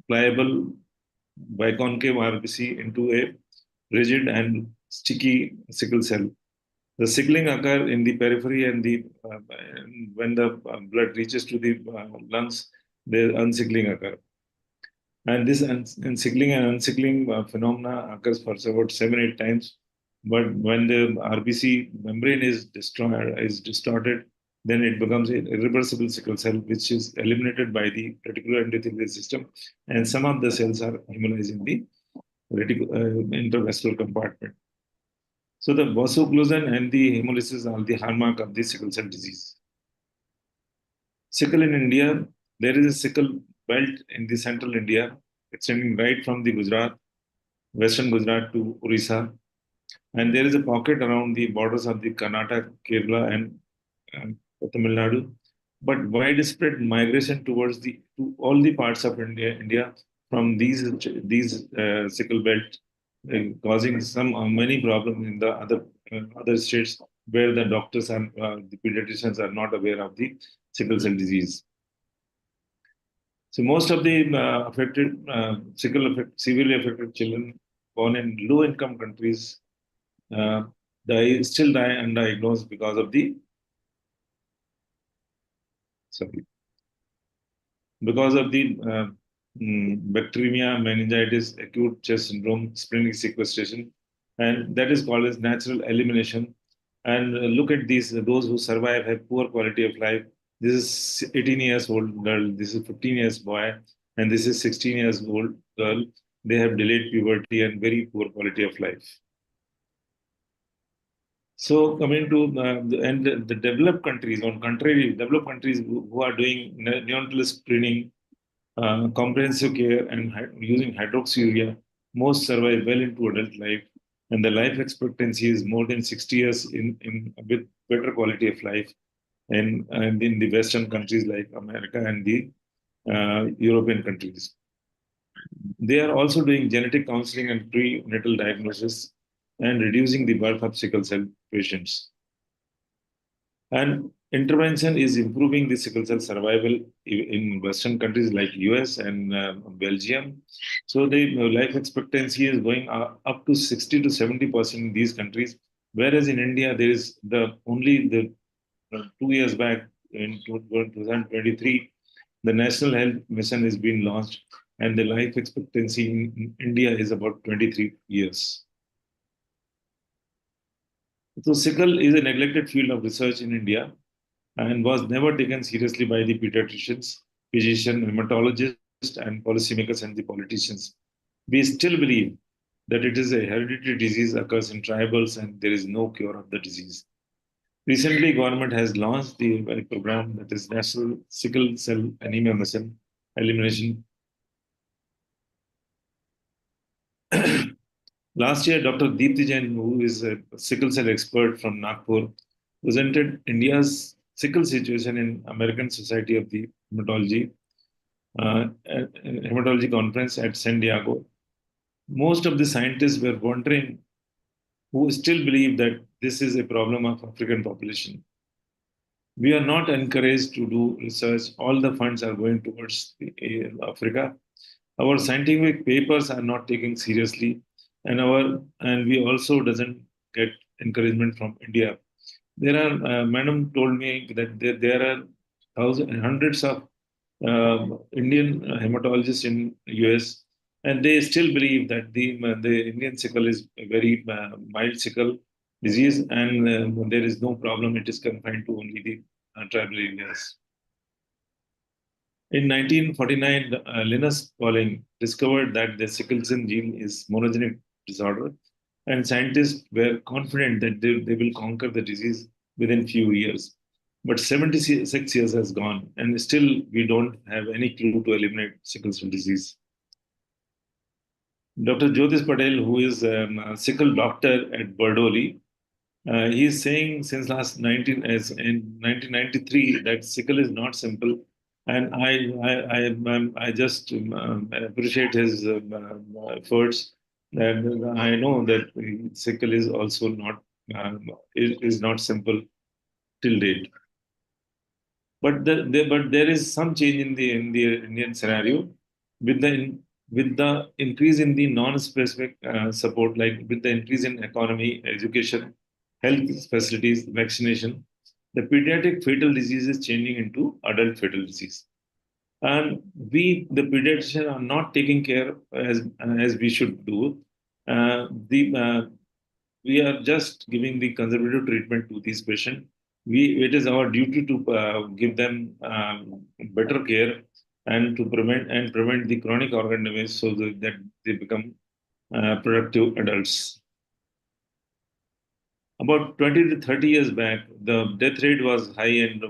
pliable biconcave RBC into a rigid and sticky sickle cell. The sickling occur in the periphery, and when the blood reaches to the lungs, the unsickling occur. And this sickling and unsickling phenomena occurs for about 7-8 times. But when the RBC membrane is distorted, then it becomes an irreversible sickle cell, which is eliminated by the reticular endothelial system, and some of the cells are hemolyzing the intravascular compartment. So the vaso-occlusion and the hemolysis are the hallmark of the sickle cell disease. Sickle in India, there is a sickle belt in the central India, extending right from the western Gujarat to Orissa. And there is a pocket around the borders of the Karnataka, Kerala, and Tamil Nadu. But widespread migration towards to all the parts of India from these sickle belt, causing many problems in the other states where the doctors and the pediatricians are not aware of the sickle cell disease. So most of the severely affected children born in low-income countries still die undiagnosed because of the bacteremia, meningitis, acute chest syndrome, splenic sequestration, and that is called as natural elimination. And look at those who survive have poor quality of life. This is 18 years old girl, this is 15 years boy, and this is 16 years old girl. They have delayed puberty and very poor quality of life. So coming to the developed countries, on contrary, developed countries who are doing neonatal screening, comprehensive care, and using hydroxyurea, most survive well into adult life, and the life expectancy is more than 60 years with better quality of life, and in the Western countries like America and the European countries. They are also doing genetic counseling and prenatal diagnosis, and reducing the birth of sickle cell patients. And intervention is improving the sickle cell survival in Western countries like US and Belgium. So the life expectancy is going up to 60 to 70% in these countries, whereas in India there is only 2 years back in 2023, the National Health Mission is being launched, and the life expectancy in India is about 23 years. So sickle is a neglected field of research in India, and was never taken seriously by the pediatricians, physicians, hematologists, and policymakers and the politicians. We still believe that it is a hereditary disease, occurs in tribals, and there is no cure of the disease. Recently, government has launched the program that is National Sickle Cell Anemia Mission Elimination. Last year, Dr. Deepti Jain, who is a sickle cell expert from Nagpur, presented India's sickle situation in American Society of the Hematology conference at San Diego. Most of the scientists were wondering who still believe that this is a problem of African population. We are not encouraged to do research. All the funds are going towards Africa. Our scientific papers are not taken seriously, and we also doesn't get encouragement from India. There are, Madam told me that there are hundreds of Indian hematologists in US, and they still believe that the Indian sickle is a very mild sickle disease, and there is no problem. It is confined to only the tribal areas. In 1949, Linus Pauling discovered that the sickle cell gene is monogenic disorder, and scientists were confident that they will conquer the disease within few years. But 76 years has gone, and still we don't have any clue to eliminate sickle cell disease. Dr. Jyotish Patel, who is a sickle doctor at Bardoli, he is saying since in 1993 that sickle is not simple, and I just appreciate his efforts. And I know that sickle is also not is not simple till date. But there is some change in the Indian scenario with the increase in the non-specific support, like with the increase in economy, education, health facilities, vaccination. The pediatric fatal disease is changing into adult fatal disease, and the pediatricians are not taking care as we should do. We are just giving the conservative treatment to these patients. It is our duty to give them better care and to prevent the chronic organ damage so that they become productive adults. About 20 to 30 years back, the death rate was high and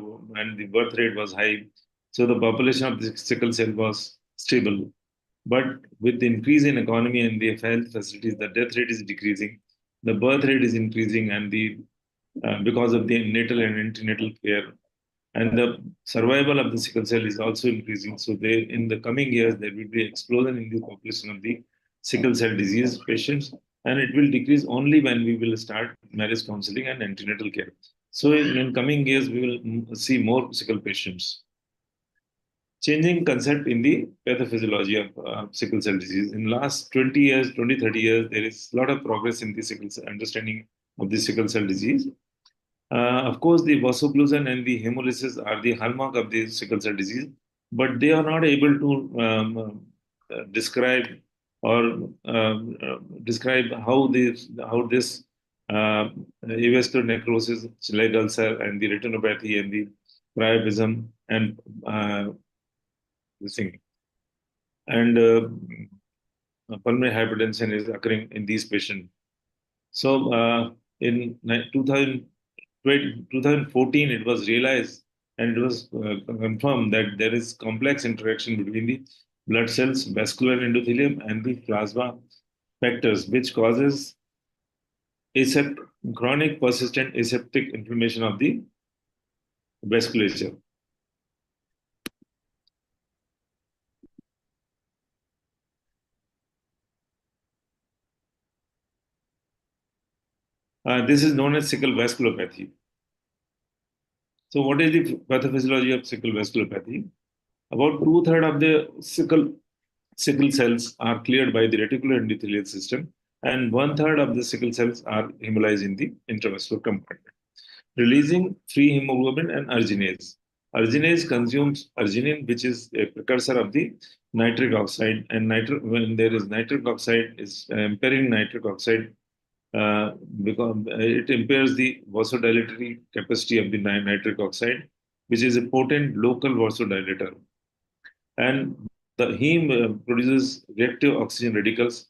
the birth rate was high. So the population of the sickle cell was stable. But with the increase in economy and the health facilities, the death rate is decreasing. The birth rate is increasing, and because of the natal and antenatal care, and the survival of the sickle cell is also increasing. So in the coming years, there will be explosion in the population of the sickle cell disease patients, and it will decrease only when we will start marriage counseling and antenatal care. So in coming years, we will see more sickle patients. Changing concept in the pathophysiology of sickle cell disease. In last 20 years, 30 years, there is a lot of progress in the sickle cell understanding of the sickle cell disease. Of course, the vasocclusion and the hemolysis are the hallmark of the sickle cell disease, but they are not able to describe how this avascular necrosis, leg ulcer, and the retinopathy and the priapism and this thing and pulmonary hypertension is occurring in these patients. So in 2014, it was realized and it was confirmed that there is complex interaction between the blood cells, vascular endothelium, and the plasma factors, which causes chronic persistent aseptic inflammation of the vasculature. This is known as sickle vasculopathy. So what is the pathophysiology of sickle vasculopathy? About 2/3 of the sickle cells are cleared by the reticular endothelial system, and 1/3 of the sickle cells are hemolyzed in the intravascular compartment, releasing free hemoglobin and arginase. Arginase consumes arginine, which is a precursor of the nitric oxide, and when there is nitric oxide, is impairing nitric oxide because it impairs the vasodilatory capacity of the nitric oxide, which is a potent local vasodilator. And the heme produces reactive oxygen radicals,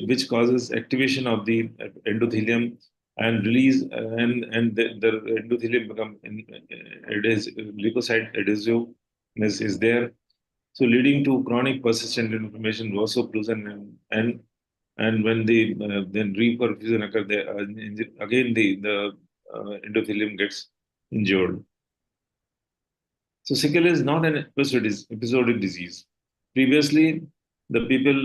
which causes activation of the endothelium and release, and the endothelium become it is leukocyte adhesiveness is there, so leading to chronic persistent inflammation, vaso-occlusion, and when the then reperfusion occurs, again the endothelium gets injured. So sickle is not an episodic disease. Previously, the people,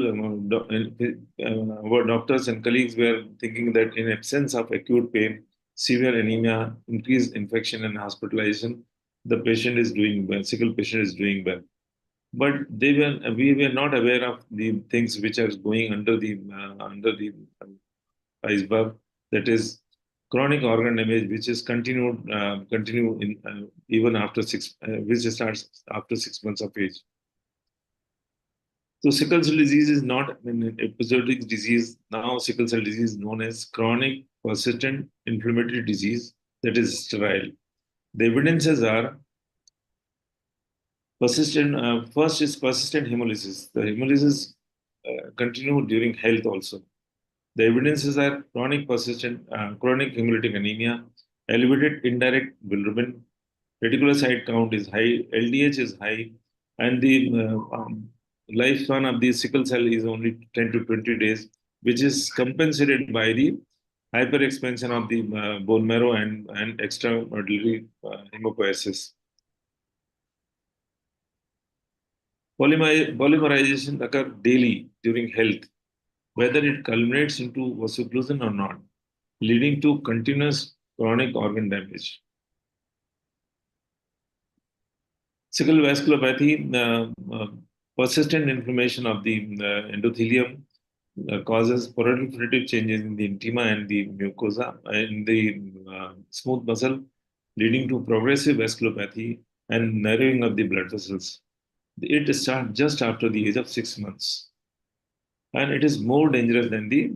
our doctors and colleagues were thinking that in absence of acute pain, severe anemia, increased infection and hospitalization, the patient is doing well, sickle patient is doing well. But we were not aware of the things which are going under the iceberg, that is chronic organ damage, which is continue in even after which starts after 6 months of age. So sickle cell disease is not an episodic disease. Now sickle cell disease is known as chronic persistent inflammatory disease that is sterile. The evidences are persistent. First is persistent hemolysis. The hemolysis continue during health also. The evidences are chronic hemolytic anemia, elevated indirect bilirubin, reticulocyte count is high, LDH is high, and the lifespan of the sickle cell is only 10 to 20 days, which is compensated by the hyperexpansion of the bone marrow and extramedullary hemopoiesis. Polymerization occurs daily during health, whether it culminates into vaso-occlusion or not, leading to continuous chronic organ damage. Sickle vasculopathy, persistent inflammation of the endothelium causes proliferative changes in the intima and the mucosa in the smooth muscle, leading to progressive vasculopathy and narrowing of the blood vessels. It starts just after the age of 6 months. And it is more dangerous than the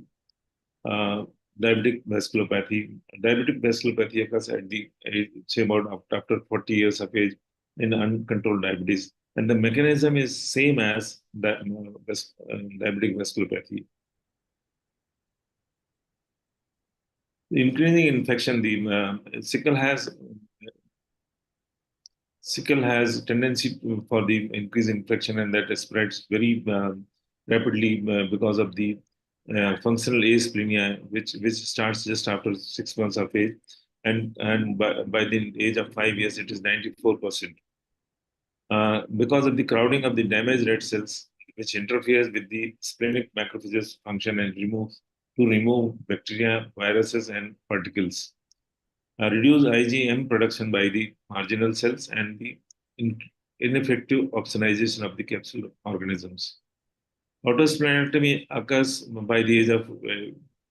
diabetic vasculopathy. Diabetic vasculopathy occurs at the age, say about after 40 years of age in uncontrolled diabetes. And the mechanism is same as that diabetic vasculopathy. The increasing infection, the sickle has tendency for the increased infection, and that spreads very rapidly because of the functional asplenia, which starts just after 6 months of age, and by the age of 5 years, it is 94%. Because of the crowding of the damaged red cells, which interferes with the splenic macrophages function and remove bacteria, viruses, and particles. Reduce IgM production by the marginal cells and the ineffective opsonization of the capsule organisms. Autosplenectomy occurs by the age of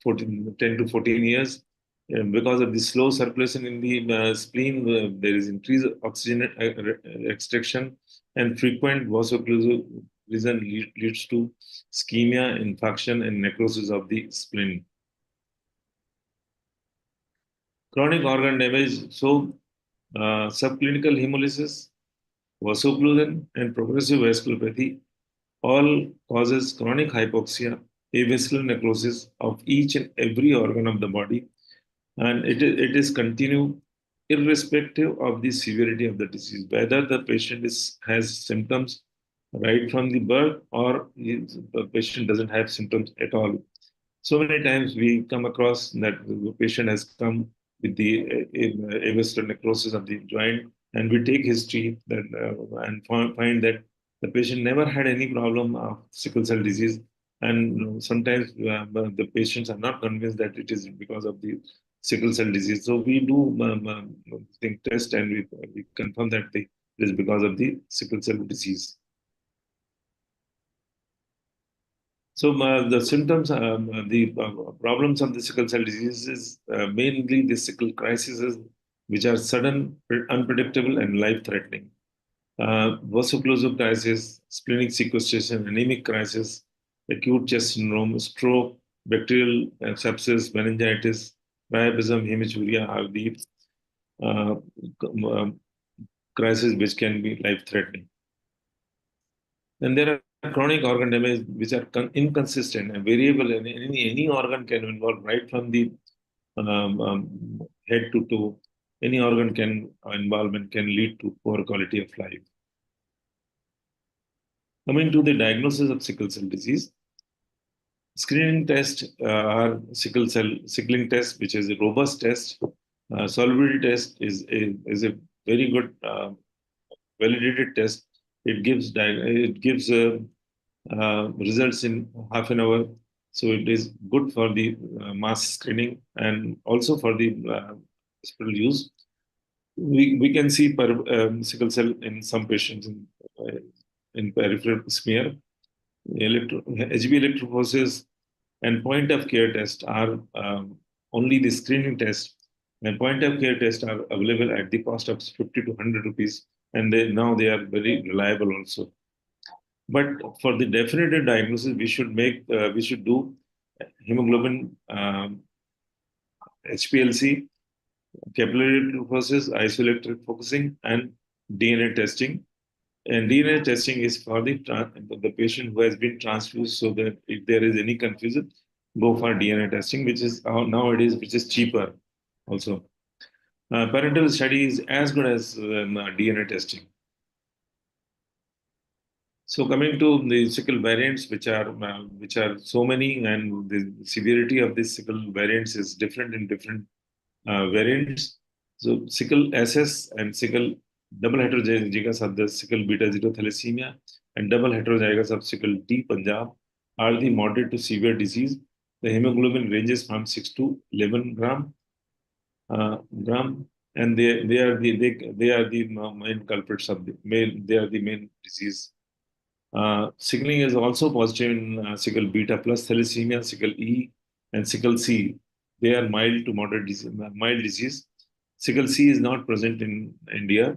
10 to 14 years. Because of the slow circulation in the spleen, there is increased oxygen extraction, and frequent vaso-occlusion leads to ischemia, infarction, and necrosis of the spleen. Chronic organ damage, so subclinical hemolysis, vaso-occlusion, and progressive vasculopathy all causes chronic hypoxia, avascular necrosis of each and every organ of the body, and it is continued irrespective of the severity of the disease, whether the patient has symptoms right from the birth or the patient doesn't have symptoms at all. So many times we come across that the patient has come with the avascular necrosis of the joint, and we take history and find that the patient never had any problem of sickle cell disease. And sometimes the patients are not convinced that it is because of the sickle cell disease. So we do test, and we confirm that it is because of the sickle cell disease. So the symptoms, the problems of the sickle cell disease is mainly the sickle crises, which are sudden, unpredictable, and life-threatening. Vaso-occlusive crisis, splenic sequestration, anemic crisis, acute chest syndrome, stroke, bacterial sepsis, meningitis, priapism, hematuria are the crisis which can be life-threatening. And there are chronic organ damage which are inconsistent and variable, and any organ can involve right from the head to toe. Any organ involvement can lead to poor quality of life. Coming to the diagnosis of sickle cell disease, screening tests are sickling test, which is a robust test. Solubility test is a very good validated test. It gives results in half an hour. So it is good for the mass screening and also for the hospital use. We can see sickle cell in some patients in peripheral smear. HB electrophoresis and point of care test are only the screening test, and point of care tests are available at the cost of 50 to 100 rupees, and now they are very reliable also. But for the definitive diagnosis, we should do hemoglobin, HPLC, capillary electrophoresis, isoelectric focusing, and DNA testing. And DNA testing is for the patient who has been transfused, so that if there is any confusion, go for DNA testing, which is nowadays cheaper also. Parental study is as good as DNA testing. So coming to the sickle variants, which are so many, and the severity of these sickle variants is different in different variants. So sickle SS and sickle double heterozygous of the sickle beta 0 thalassemia and double heterozygous of sickle D Punjab are the moderate to severe disease. The hemoglobin ranges from 6 to 11 gram, and they are the main culprits of the main disease. Sickling is also positive in sickle beta plus thalassemia, sickle E, and sickle C. They are mild to moderate disease. Sickle C is not present in India.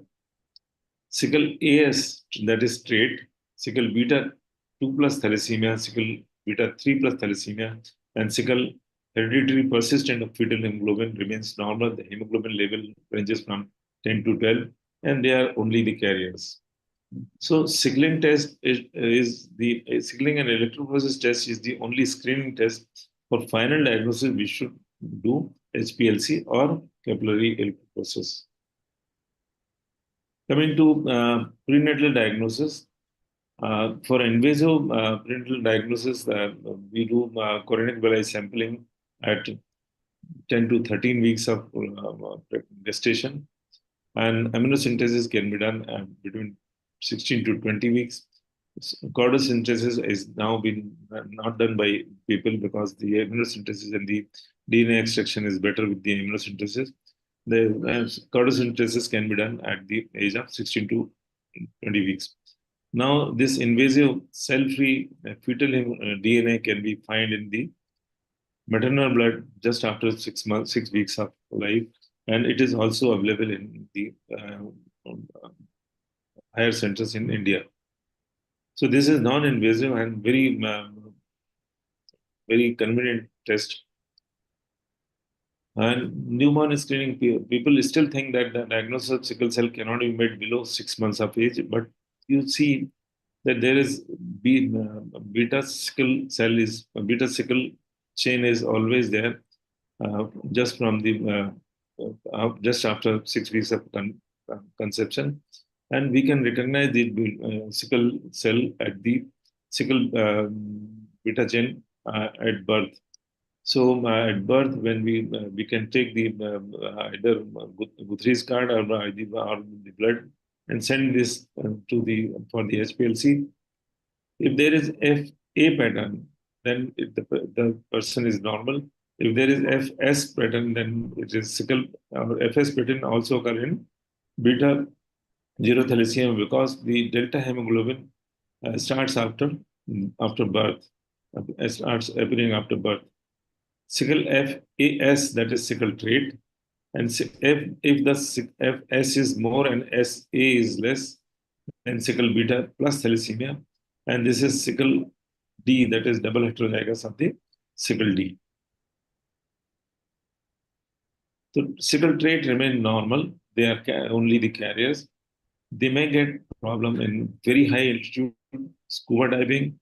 Sickle AS, that is straight, sickle beta 2 plus thalassemia, sickle beta 3 plus thalassemia, and sickle hereditary persistent of fetal hemoglobin remains normal. The hemoglobin level ranges from 10 to 12, and they are only the carriers. So sickling test is the sickling and electrophoresis test is the only screening test. For final diagnosis, we should do HPLC or capillary electrophoresis. Coming to prenatal diagnosis, for invasive prenatal diagnosis, we do chorionic villus sampling at 10 to 13 weeks of gestation, and amniosynthesis can be done between 16 to 20 weeks. Chordosynthesis is now been not done by people because the amniosynthesis and the DNA extraction is better with the amniosynthesis. The chordosynthesis can be done at the age of 16 to 20 weeks. Now, this invasive cell-free fetal DNA can be found in the maternal blood just after 6 weeks of life, and it is also available in the higher centers in India. So this is non-invasive and very convenient test. And newborn screening, people still think that the diagnosis of sickle cell cannot be made below 6 months of age, but you see that there is beta sickle chain is always there, just from the just after 6 weeks of conception, and we can recognize the sickle cell at the sickle beta chain at birth. So at birth, when we can take the either Guthrie's card or the blood and send this for the HPLC. If there is FA pattern, then the person is normal. If there is FS pattern, then it is sickle. Or FS pattern also occur in beta 0 thalassemia because the delta hemoglobin starts after birth. Starts appearing after birth. Sickle FAS, that is sickle trait, and if the FS is more and SA is less, then sickle beta plus thalassemia, and this is sickle D, that is double heterozygous of the sickle D. So sickle trait remain normal; they are only the carriers. They may get problem in very high altitude, scuba diving,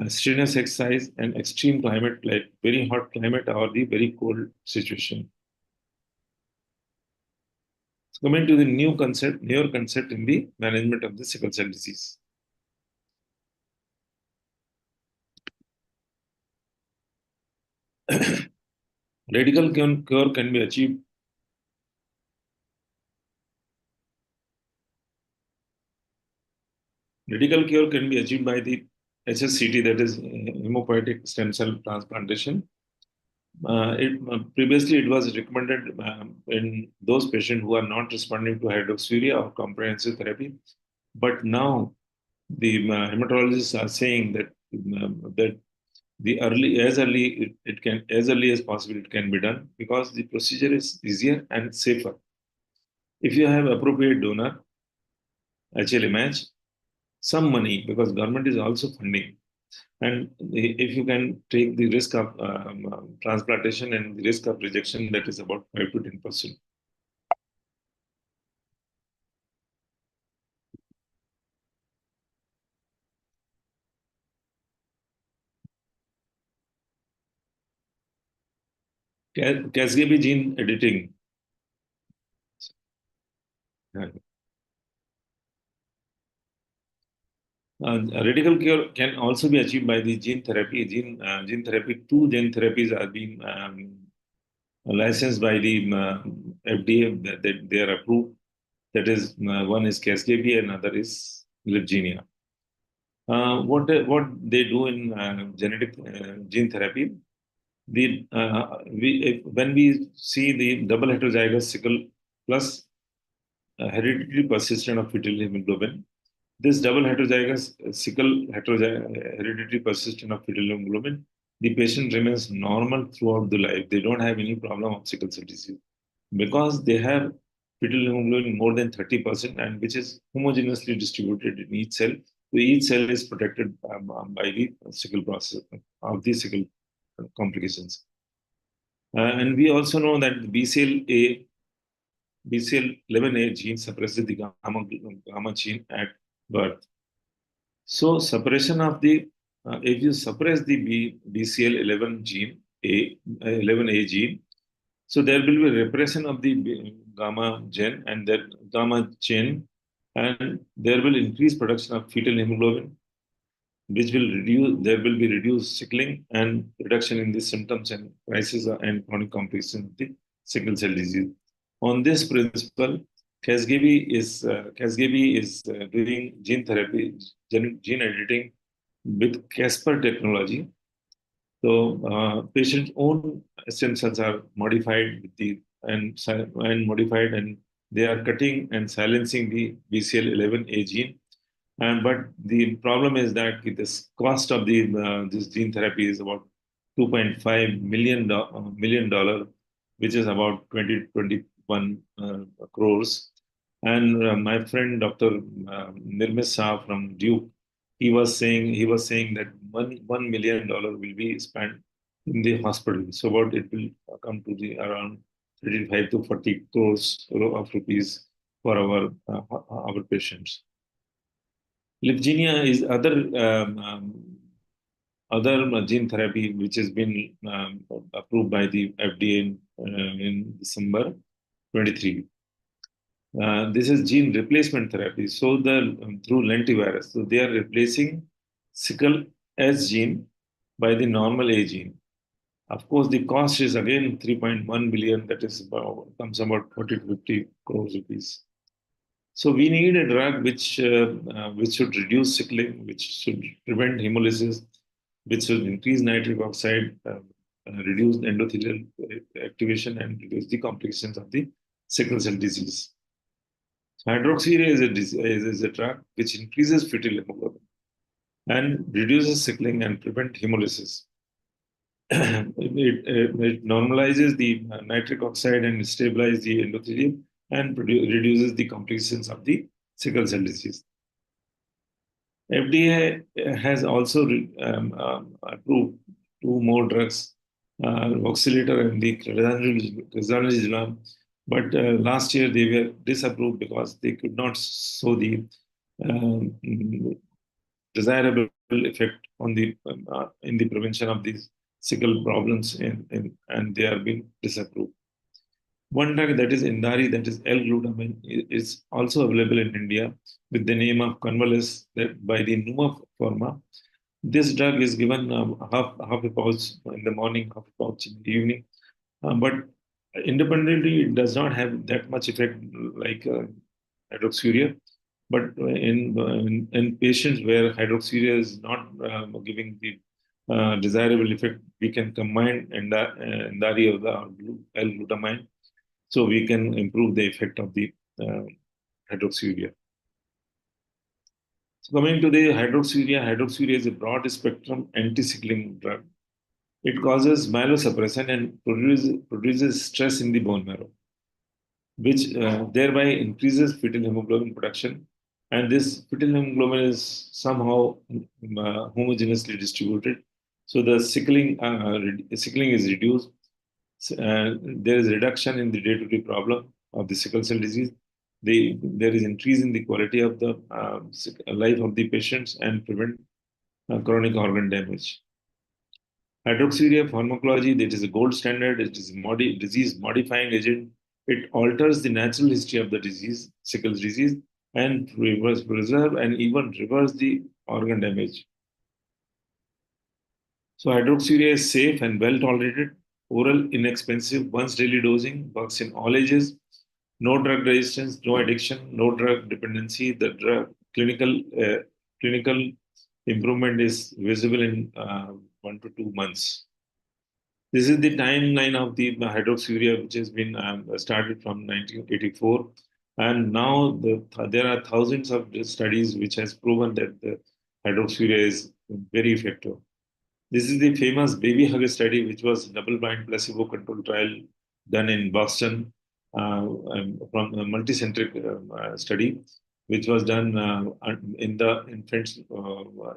strenuous exercise, and extreme climate like very hot climate or the very cold situation. So coming to the newer concept in the management of the sickle cell disease. Radical cure can be achieved. Radical cure can be achieved by the HSCT, that is hematopoietic stem cell transplantation. Previously, it was recommended in those patients who are not responding to hydroxyurea or comprehensive therapy. But now, the hematologists are saying that that as early as possible it can be done, because the procedure is easier and safer. If you have appropriate donor, HLA match, some money, because government is also funding. And if you can take the risk of transplantation and the risk of rejection, that is about 5 to 10%. Casgevy gene editing. Radical cure can also be achieved by the gene therapy. Gene therapy, 2 gene therapies are being licensed by the FDA. They are approved. That is, one is Casgevy and another is Lyfgenia. What they do in genetic gene therapy, when we see the double heterozygous sickle plus hereditary persistent of fetal hemoglobin, this double heterozygous sickle hereditary persistent of fetal hemoglobin, the patient remains normal throughout the life. They don't have any problem of sickle cell disease because they have fetal hemoglobin more than 30%, and which is homogeneously distributed in each cell. So each cell is protected by the sickle process of the sickle complications. And we also know that BCL11A gene suppresses the gamma gene at birth. So suppression of the, if you suppress the BCL11 gene, 11A gene, so there will be repression of the gamma gene and that gamma chain, and there will increase production of fetal hemoglobin, which will reduce, there will be reduced sickling and reduction in the symptoms and crisis and chronic complications of the sickle cell disease. On this principle, Casgevy is doing gene therapy, gene editing with CRISPR technology. So patient's own stem cells are modified with the and modified, and they are cutting and silencing the BCL11A gene. But the problem is that this cost of the this gene therapy is about $2.5 million, which is about 21 crores. And my friend Dr. Nirmis Shah from Duke, he was saying that $1 million will be spent in the hospital. So what it will come to the around 35 to 40 crores of rupees for our patients. Lyfgenia is other gene therapy which has been approved by the FDA in December 23. This is gene replacement therapy. So through lentivirus, so they are replacing sickle S gene by the normal A gene. Of course, the cost is again 3.1 billion. That is comes about 40 to 50 crores rupees. So we need a drug which should reduce sickling, which should prevent hemolysis, which should increase nitric oxide, reduce endothelial activation, and reduce the complications of the sickle cell disease. Hydroxyurea is a drug which increases fetal hemoglobin and reduces sickling and prevent hemolysis. It normalizes the nitric oxide and stabilizes the endothelium and reduces the complications of the sickle cell disease. FDA has also approved 2 more drugs, Voxelotor and the crizanlizumab, But last year they were disapproved because they could not show the desirable effect on the in the prevention of these sickle problems, and they are being disapproved. One drug that is Indari, that is L-glutamine, is also available in India with the name of Convalesce by the Numa Pharma. This drug is given half a pouch in the morning, half a pouch in the evening, but independently it does not have that much effect like hydroxyurea. But in patients where hydroxyurea is not giving the desirable effect, we can combine Indari or the L-glutamine, so we can improve the effect of the hydroxyurea. So coming to the hydroxyurea is a broad spectrum anti-sickling drug. It causes myelosuppression and produces stress in the bone marrow, which thereby increases fetal hemoglobin production. And this fetal hemoglobin is somehow homogeneously distributed. So the sickling is reduced. There is reduction in the day-to-day problem of the sickle cell disease. There is increase in the quality of the life of the patients and prevent chronic organ damage. Hydroxyurea pharmacology, that is a gold standard. It is a disease-modifying agent. It alters the natural history of the disease, sickle disease, and preserve and even reverse the organ damage. So hydroxyurea is safe and well tolerated, oral, inexpensive, once daily dosing, works in all ages, no drug resistance, no addiction, no drug dependency. The drug clinical improvement is visible in 1 to 2 months. This is the timeline of the hydroxyurea, which has been started from 1984. And now there are thousands of studies which has proven that the hydroxyurea is very effective. This is the famous baby hugger study, which was double-blind placebo-controlled trial done in Boston from a multicentric study, which was done in the infants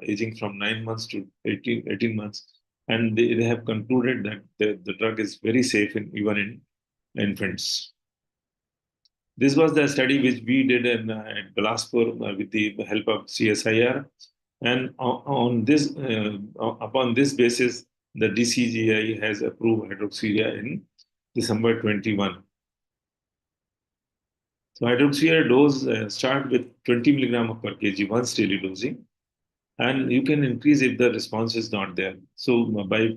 aging from 9 months to 18 months. And they have concluded that the drug is very safe even in infants. This was the study which we did at Bilaspur with the help of CSIR. And upon this basis, the DCGI has approved hydroxyurea in December 21. So hydroxyurea dose start with 20 milligram per kg once daily dosing, and you can increase if the response is not there. So by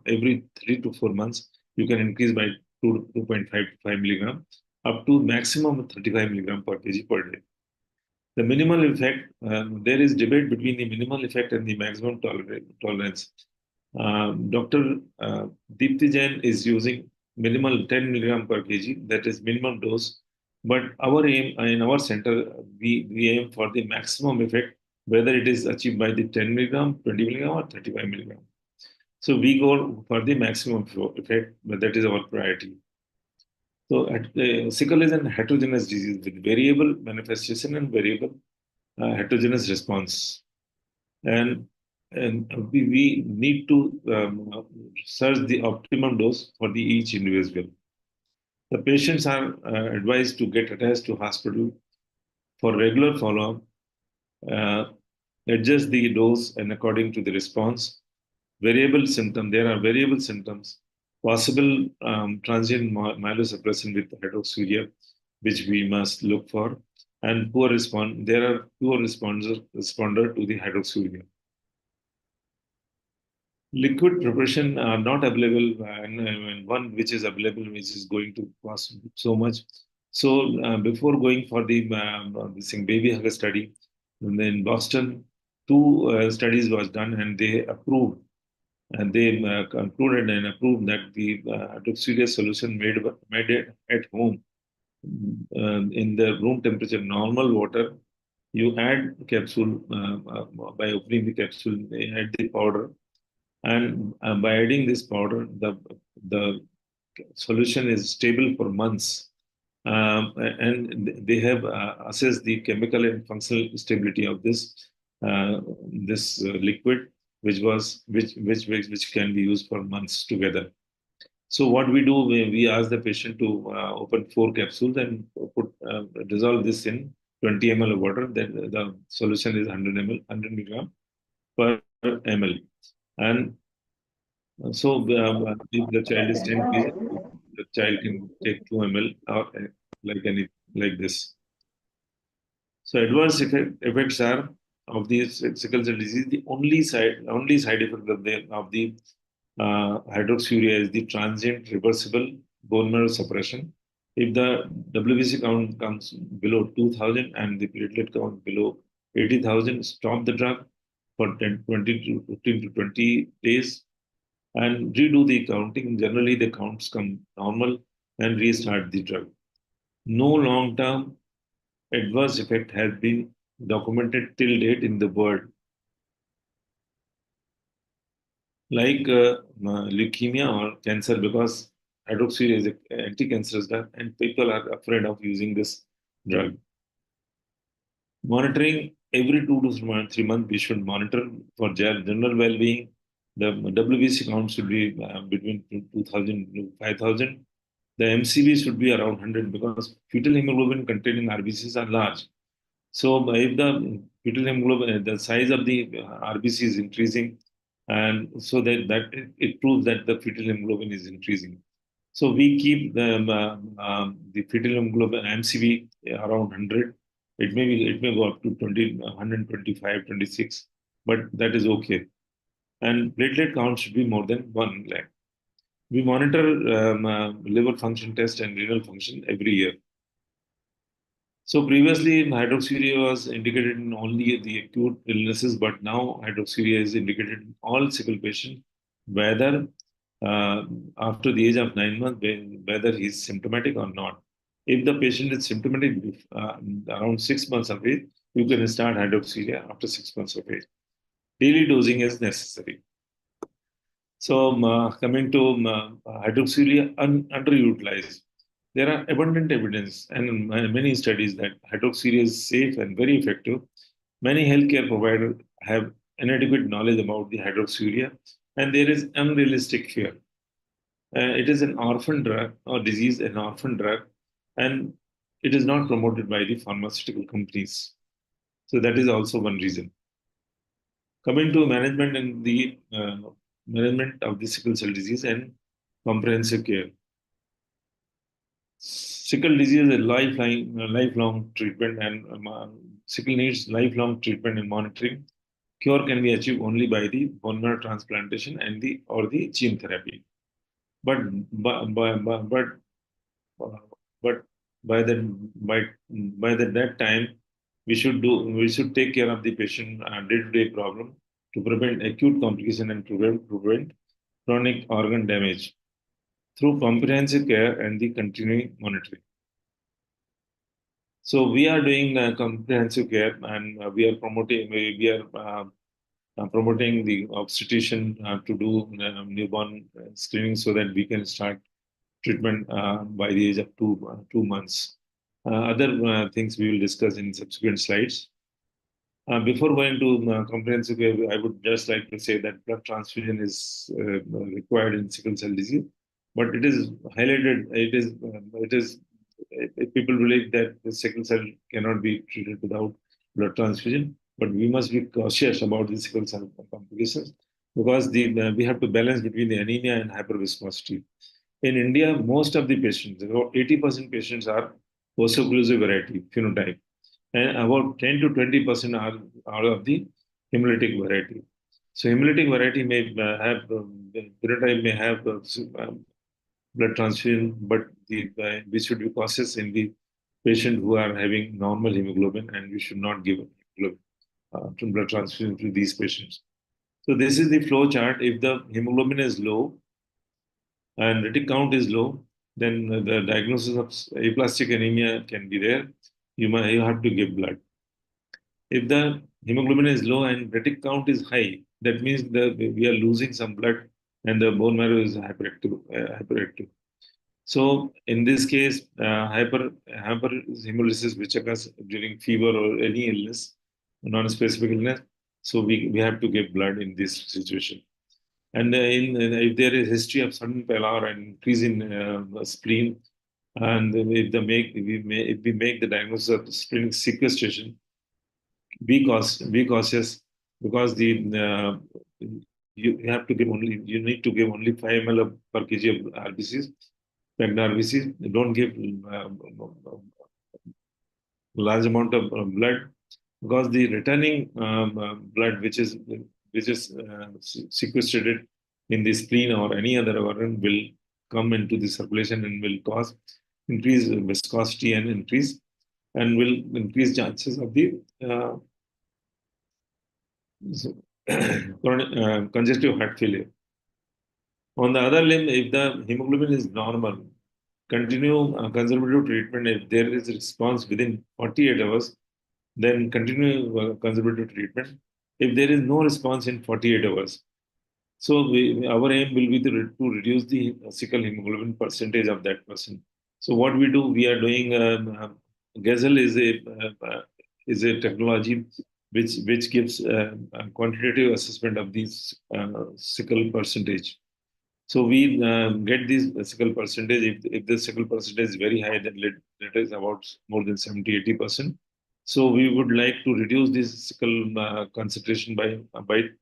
every 3 to 4 months, you can increase by 2.5 to 5 milligram up to maximum 35 milligram per kg per day. The minimal effect, there is debate between the minimal effect and the maximum tolerance. Dr. Deepti Jain is using minimal 10 milligram per kg, that is minimum dose. But our aim in our center, we aim for the maximum effect, whether it is achieved by the 10 milligram, 20 milligram, or 35 milligram. So we go for the maximum effect, but that is our priority. So sickle is a heterogeneous disease with variable manifestation and variable heterogeneous response. And we need to search the optimum dose for each individual. The patients are advised to get attached to hospital for regular follow-up, adjust the dose and according to the response. Variable symptom, there are variable symptoms, possible transient myelosuppression with hydroxyurea, which we must look for, and there are poor responder to the hydroxyurea. Liquid preparation are not available, and one which is available, which is going to cost so much. So before going for the baby hugger study, in Boston, 2 studies was done, and they approved, and they concluded and approved that the hydroxyurea solution made it at home in the room temperature normal water. You add capsule by opening the capsule, they add the powder. And by adding this powder, the solution is stable for months. And they have assessed the chemical and functional stability of this liquid, which can be used for months together. So what we do, we ask the patient to open 4 capsules and dissolve this in 20 ml of water. Then the solution is 100 ml, 100 milligram per ml. And so if the child is 10 kg, the child can take 2 ml or like this. So adverse effects are of the sickle cell disease. The only side effect of the hydroxyurea is the transient reversible bone marrow suppression. If the WBC count comes below 2000 and the platelet count below 80,000, stop the drug for 10, 20 to 15 to 20 days and redo the counting. Generally, the counts come normal and restart the drug. No long-term adverse effect has been documented till date in the world, like leukemia or cancer, because hydroxyurea is an anti-cancerous drug and people are afraid of using this drug. Monitoring every 2 to 3 months, we should monitor for general well-being. The WBC count should be between 2,000 to 5,000. The MCV should be around 100 because fetal hemoglobin containing RBCs are large. So if the fetal hemoglobin, the size of the RBC is increasing, and so that it proves that the fetal hemoglobin is increasing. So we keep the fetal hemoglobin MCV around 100. It may go up to 20, 125, 26, but that is okay. And platelet count should be more than 1 lakh. We monitor liver function test and renal function every year. So previously, hydroxyurea was indicated in only the acute illnesses, but now hydroxyurea is indicated in all sickle patients, whether after the age of 9 months, whether he is symptomatic or not. If the patient is symptomatic around 6 months of age, you can start hydroxyurea after 6 months of age. Daily dosing is necessary. So coming to hydroxyurea underutilized. There are abundant evidence and many studies that hydroxyurea is safe and very effective. Many healthcare providers have inadequate knowledge about the hydroxyurea, and there is unrealistic fear. It is an orphan drug or disease, an orphan drug, and it is not promoted by the pharmaceutical companies. So that is also one reason. Coming to management and the management of the sickle cell disease and comprehensive care. Sickle disease is a lifelong treatment, and sickle needs lifelong treatment and monitoring. Cure can be achieved only by the bone marrow transplantation and the gene therapy. But by that time, we should take care of the patient day-to-day problem to prevent acute complication and prevent chronic organ damage through comprehensive care and the continuing monitoring. So we are doing comprehensive care, and we are promoting the obstetrician to do newborn screening so that we can start treatment by the age of 2 months. Other things we will discuss in subsequent slides. Before going to comprehensive care, I would just like to say that blood transfusion is required in sickle cell disease, but it is highlighted. People believe that the sickle cell cannot be treated without blood transfusion, but we must be cautious about the sickle cell complications because we have to balance between the anemia and hyperviscosity. In India, most of the patients, about 80% patients are vaso-occlusive variety phenotype, and about 10 to 20% are of the hemolytic variety. So hemolytic variety may have phenotype may have blood transfusion, but we should be cautious in the patient who are having normal hemoglobin, and we should not give blood transfusion to these patients. So this is the flow chart. If the hemoglobin is low and retic count is low, then the diagnosis of aplastic anemia can be there. You have to give blood. If the hemoglobin is low and retic count is high, that means we are losing some blood and the bone marrow is hyperactive. So in this case, hyperhemolysis, which occurs during fever or any illness, non-specific illness, so we have to give blood in this situation. And if there is history of sudden pallor and increase in spleen, and if we make the diagnosis of splenic sequestration, be cautious, because you have to give only, you need to give only 5 ml per kg of RBCs, pregnant RBCs. Don't give large amount of blood, because the returning blood which is sequestrated in the spleen or any other organ will come into the circulation and will cause increase viscosity and will increase chances of the congestive heart failure. On the other limb, if the hemoglobin is normal, continue conservative treatment. If there is a response within 48 hours, then continue conservative treatment. If there is no response in 48 hours, so our aim will be to reduce the sickle hemoglobin percentage of that person. So what we do, we are doing GAZL is a technology which gives a quantitative assessment of these sickle percentage. So we get this sickle percentage. If the sickle percentage is very high, then let is about more than 70-80%. So we would like to reduce this sickle concentration by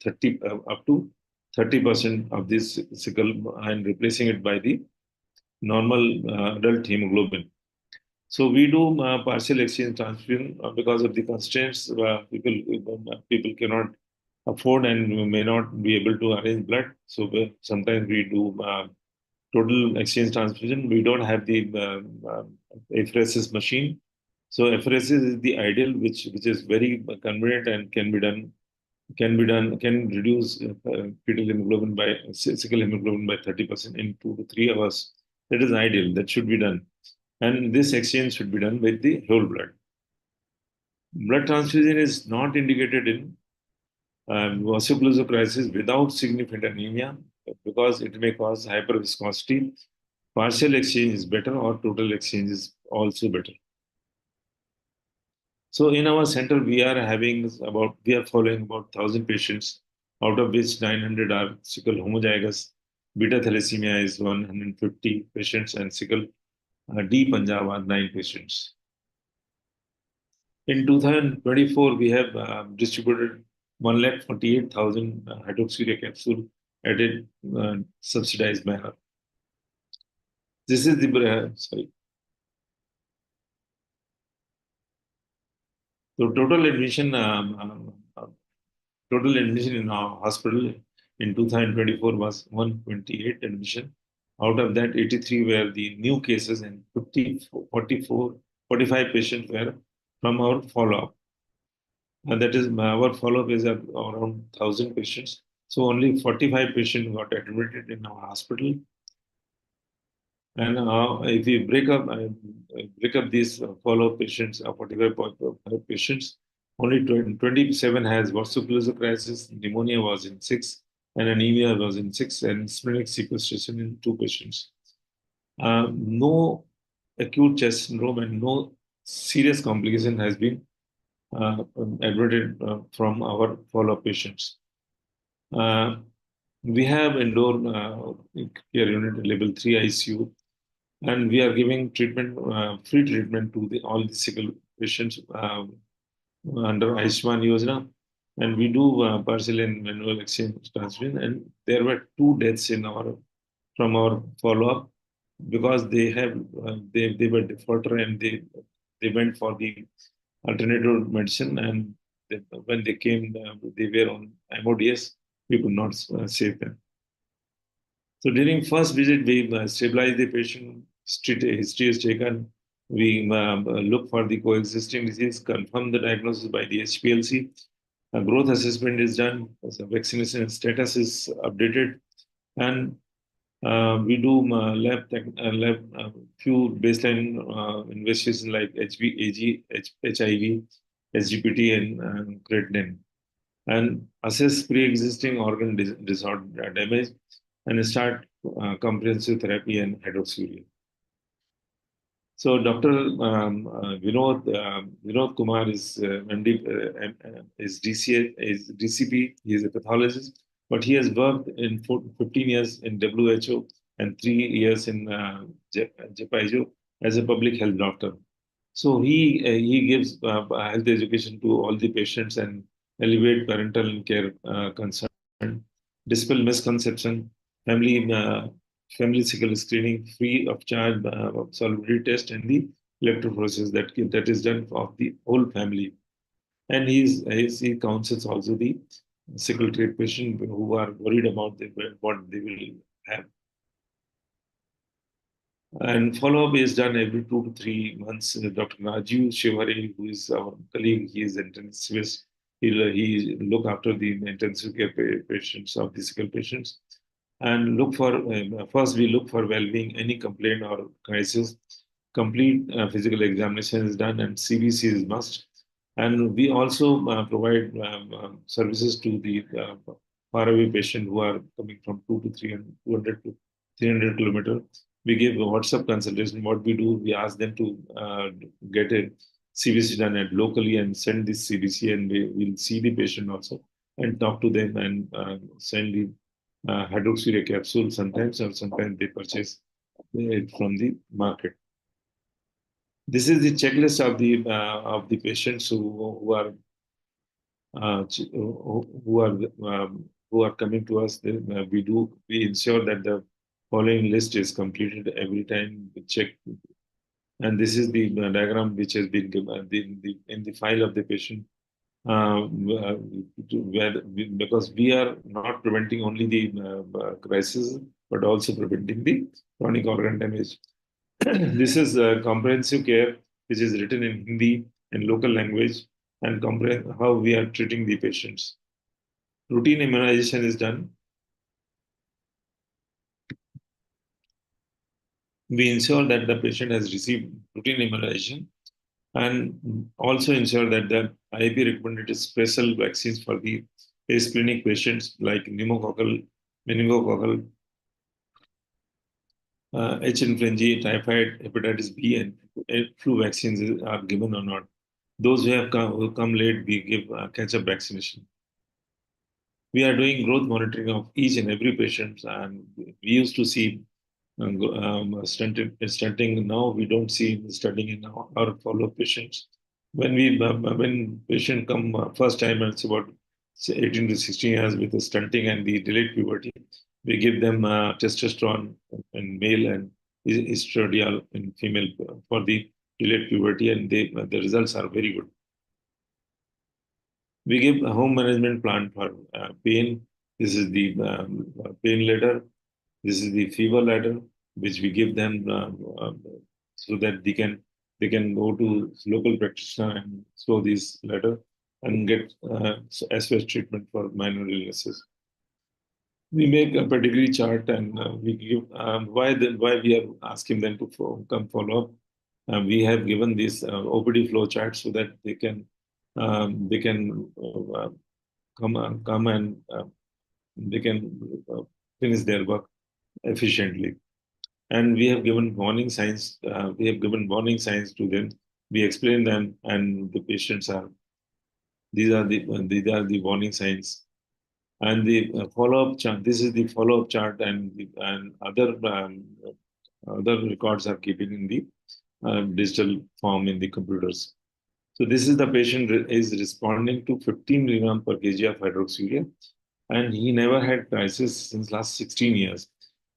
30 up to 30% of this sickle and replacing it by the normal adult hemoglobin. So we do partial exchange transfusion because of the constraints. People cannot afford and may not be able to arrange blood. So sometimes we do total exchange transfusion. We don't have the apheresis machine. So apheresis is the ideal, which is very convenient and can reduce fetal hemoglobin by sickle hemoglobin by 30% in 2 to 3 hours. That is ideal. That should be done. And this exchange should be done with the whole blood. Blood transfusion is not indicated in vaso-occlusive crisis without significant anemia, because it may cause hyperviscosity. Partial exchange is better, or total exchange is also better. So in our center, we are following about 1,000 patients, out of which 900 are sickle homozygous. Beta thalassemia is 150 patients, and sickle D Punjab are 9 patients. In 2024, we have distributed 148,000 hydroxyurea capsule at a subsidized manner. This is the So total admission in our hospital in 2024 was 128 admission. Out of that, 83 were the new cases, and 45 patients were from our follow-up. And that is, our follow-up is around 1,000 patients. So only 45 patients got admitted in our hospital. And if we break up these follow-up patients, 45 patients, only 27 has vaso-occlusive crisis, pneumonia was in 6, and anemia was in 6, and splenic sequestration in 2 patients. No acute chest syndrome and no serious complication has been admitted from our follow-up patients. We have indoor care unit level 3 ICU, and we are giving treatment, free treatment to all the sickle patients under Ayushman Yojana, and we do partial and manual exchange transfusion. And there were 2 deaths from our follow-up, because they were defaulter and they went for the alternative medicine, and when they came, they were on MODS. We could not save them. So during first visit, we stabilized the patient. History is taken. We look for the coexisting disease, confirm the diagnosis by the HPLC. A growth assessment is done. So vaccination status is updated, and we do few baseline investigations like HB, HIV, SGPT, and creatinine, and assess pre-existing organ disorder damage, and start comprehensive therapy and hydroxyurea. So Dr. Vinod Kumar is MD, is DCP. He is a pathologist. but he has worked in 15 years in WHO and 3 years in Japaijo as a public health doctor. So he gives health education to all the patients and elevate parental and care concern, dispel misconception, family sickle screening free of charge solubility test and the electrophoresis that is done of the whole family. And he counsels also the sickle trait patient who are worried about what they will have. And follow-up is done every 2 to 3 months. Dr. Rajiv Shivari, who is our colleague, he is intensivist. He look after the intensive care patients of the sickle patients. And look for, first we look for well-being, any complaint or crisis. Complete physical examination is done and CBC is must. And we also provide services to the faraway patient who are coming from 200 to 300 kilometers. We give a WhatsApp consultation. What we do, we ask them to get a CBC done at locally and send this CBC, and we will see the patient also and talk to them and send the hydroxyurea capsule sometimes, or sometimes they purchase it from the market. This is the checklist of the patients who are coming to us. We ensure that the following list is completed every time we check. And this is the diagram which has been given in the file of the patient. Because we are not preventing only the crisis, but also preventing the chronic organ damage. This is comprehensive care, which is written in Hindi and local language, and how we are treating the patients. Routine immunization is done. We ensure that the patient has received routine immunization and also ensure that the IAP recommended special vaccines for the case clinic patients like pneumococcal, meningococcal, H. influenzae, typhoid, hepatitis B, and flu vaccines are given or not. Those who come late, we give catch-up vaccination. We are doing growth monitoring of each and every patient, and we used to see stunting. Now we don't see stunting in our follow-up patients. When patient come first time, and it's about 18 to 16 years with the stunting and the delayed puberty, we give them testosterone in male and estradiol in female for the delayed puberty, and the results are very good. We give a home management plan for pain. This is the pain ladder. This is the fever ladder, which we give them so that they can go to local practitioner and slow this ladder and get SOS treatment for minor illnesses. We make a pedigree chart, and we give why we are asking them to come follow up. We have given this OPD flow chart so that they can come and they can finish their work efficiently. And we have given warning signs. We have given warning signs to them. We explain them, and the patients are. These are the warning signs. And the follow-up chart. This is the follow-up chart, and other records are keeping in the digital form in the computers. So this is the patient is responding to 15 milligram per kg of hydroxyurea, and he never had crisis since last 16 years.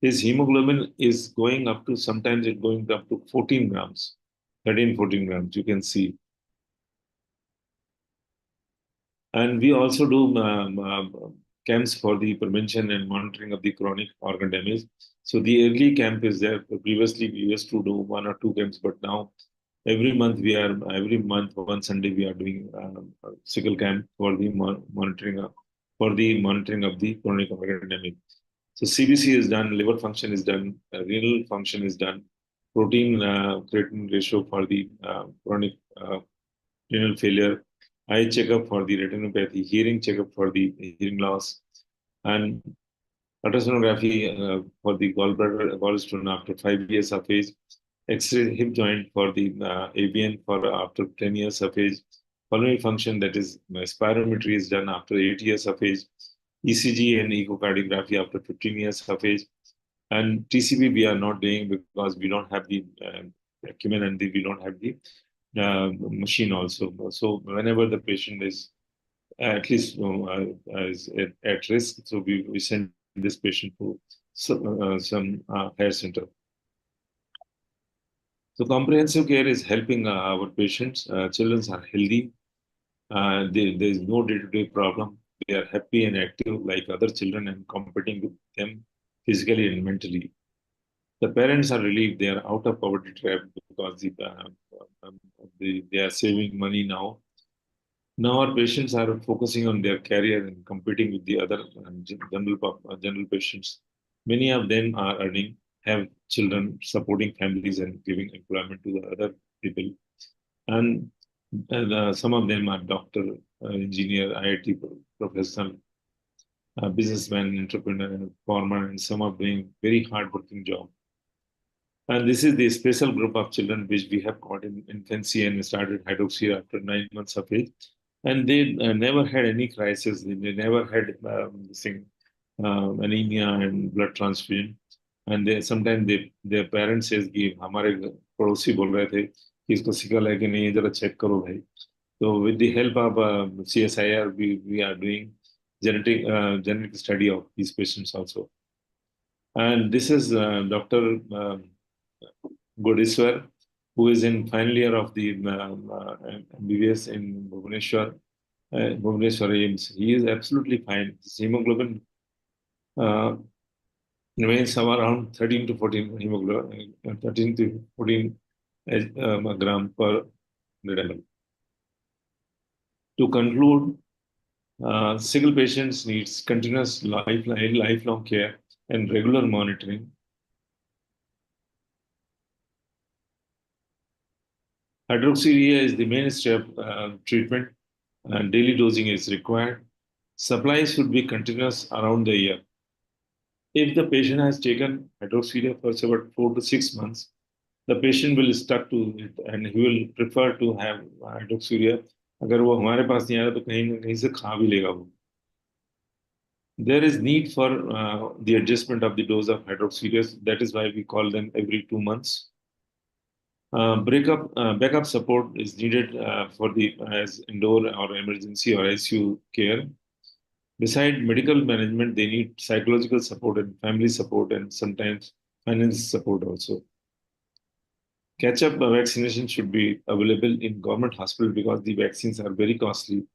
His hemoglobin is going up to, sometimes it's going up to 14 grams, 13, 14 grams, you can see. And we also do camps for the prevention and monitoring of the chronic organ damage. So the early camp is there. Previously, we used to do 1 or 2 camps, but now every month, one Sunday, we are doing a sickle camp for the monitoring of the chronic organ damage. So CBC is done, liver function is done, renal function is done, protein creatinine ratio for the chronic renal failure, eye checkup for the retinopathy, hearing checkup for the hearing loss, and ultrasonography for the gallstone after 5 years of age, X-ray hip joint for the ABN for after 10 years of age, pulmonary function, that is spirometry, is done after 8 years of age, ECG and echocardiography after 15 years of age. And TCB we are not doing because we don't have the acumen and we don't have the machine also. So whenever the patient is at least is at risk, so we send this patient to some hair center. So comprehensive care is helping our patients. Children are healthy. There is no day-to-day problem. They are happy and active like other children and competing with them physically and mentally. The parents are relieved they are out of poverty trap because they are saving money now. Now our patients are focusing on their career and competing with the other general patients. Many of them are earning, have children, supporting families and giving employment to the other people. And some of them are doctor, engineer, IIT professional, businessman, entrepreneur, farmer, and some are doing very hard-working job. And this is the special group of children which we have got in infancy and started hydroxyurea after 9 months of age. And they never had any crisis. They never had anemia and blood transfusion. And they sometimes their parents says कि हमारे पड़ोसी बोल रहे थे कि इसको sickle है कि नहीं जरा चेक करो भाई. So with the help of CSIR, we are doing genetic study of these patients also. And this is Dr. Godiswar, who is in final year of the MBBS in Bhubaneswar AIMS. He is absolutely fine. His hemoglobin remains somewhere around 13 to 14 hemoglobin, 13 to 14 gram per milliliter. To conclude, sickle patients needs continuous lifelong care and regular monitoring. Hydroxyurea is the mainstay of treatment and daily dosing is required. Supply should be continuous around the year. If the patient has taken hydroxyurea for about 4 to 6 months, the patient will stuck to it and he will prefer to have hydroxyurea. अगर वो हमारे पास नहीं आया तो कहीं ना कहीं से खा भी लेगा वो. There is need for the adjustment of the dose of hydroxyurea. That is why we call them every 2 months. Backup support is needed for the as indoor or emergency or ICU care. Beside medical management, they need psychological support and family support and sometimes finance support also. Catch-up vaccination should be available in government hospital because the vaccines are very costly.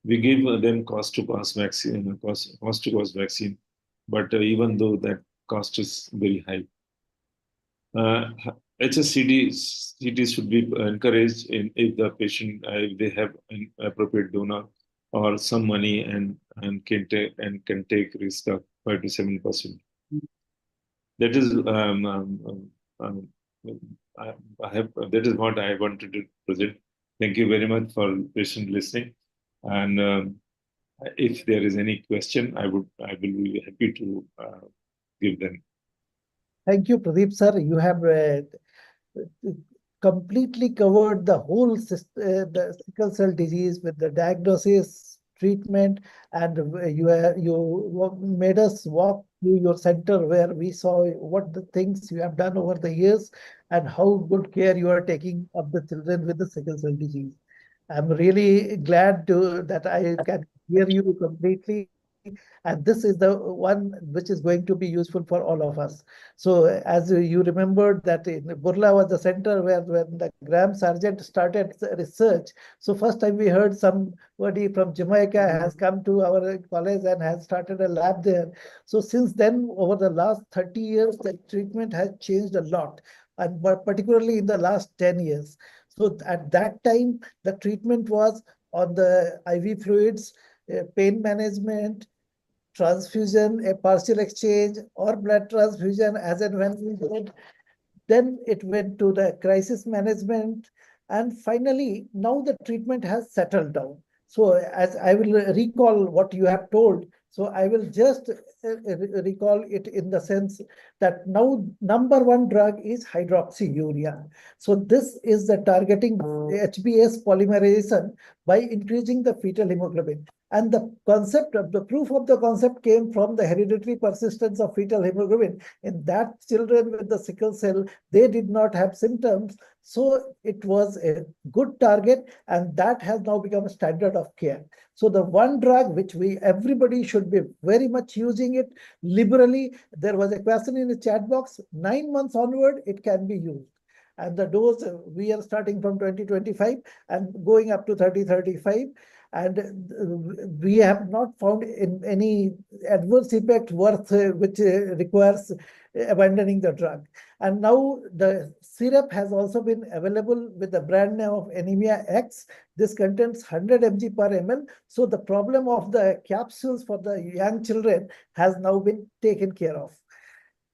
We give them cost-to-cost vaccine, cost-to-cost vaccine, but even though that cost is very high. HSCT should be encouraged if the patient, if they have an appropriate donor or some money and can take risk of 5 to 7%. That is that is what I wanted to present. Thank you very much for patient listening. And if there is any question, I will be happy to give them. Thank you, Pradeep sir. You have completely covered the whole the sickle cell disease with the diagnosis, treatment, and you made us walk through your center where we saw what the things you have done over the years and how good care you are taking of the children with the sickle cell disease. I'm really glad that I can hear you completely. And this is the one which is going to be useful for all of us. So as you remembered that in Burla was the center where when the Graham Sargent started research. So first time we heard somebody from Jamaica has come to our college and has started a lab there. So since then, over the last 30 years, the treatment has changed a lot, and particularly in the last 10 years. So at that time, the treatment was on the IV fluids, pain management, transfusion, a partial exchange, or blood transfusion as and when we did. Then it went to the crisis management. And finally, now the treatment has settled down. So as I will recall what you have told, so I will just recall it in the sense that now number one drug is hydroxyurea. So this is the targeting HbS polymerization by increasing the fetal hemoglobin. And the concept of the proof of the concept came from the hereditary persistence of fetal hemoglobin. In that children with the sickle cell, they did not have symptoms. So it was a good target, and that has now become a standard of care. So the one drug which everybody should be very much using it liberally. There was a question in the chat box, 9 months onward, it can be used. And the dose, we are starting from 2025 and going up to 30-35. And we have not found any adverse effect worth which requires abandoning the drug. And now the syrup has also been available with the brand name of Anemia X. This contains 100 mg per ml. So the problem of the capsules for the young children has now been taken care of.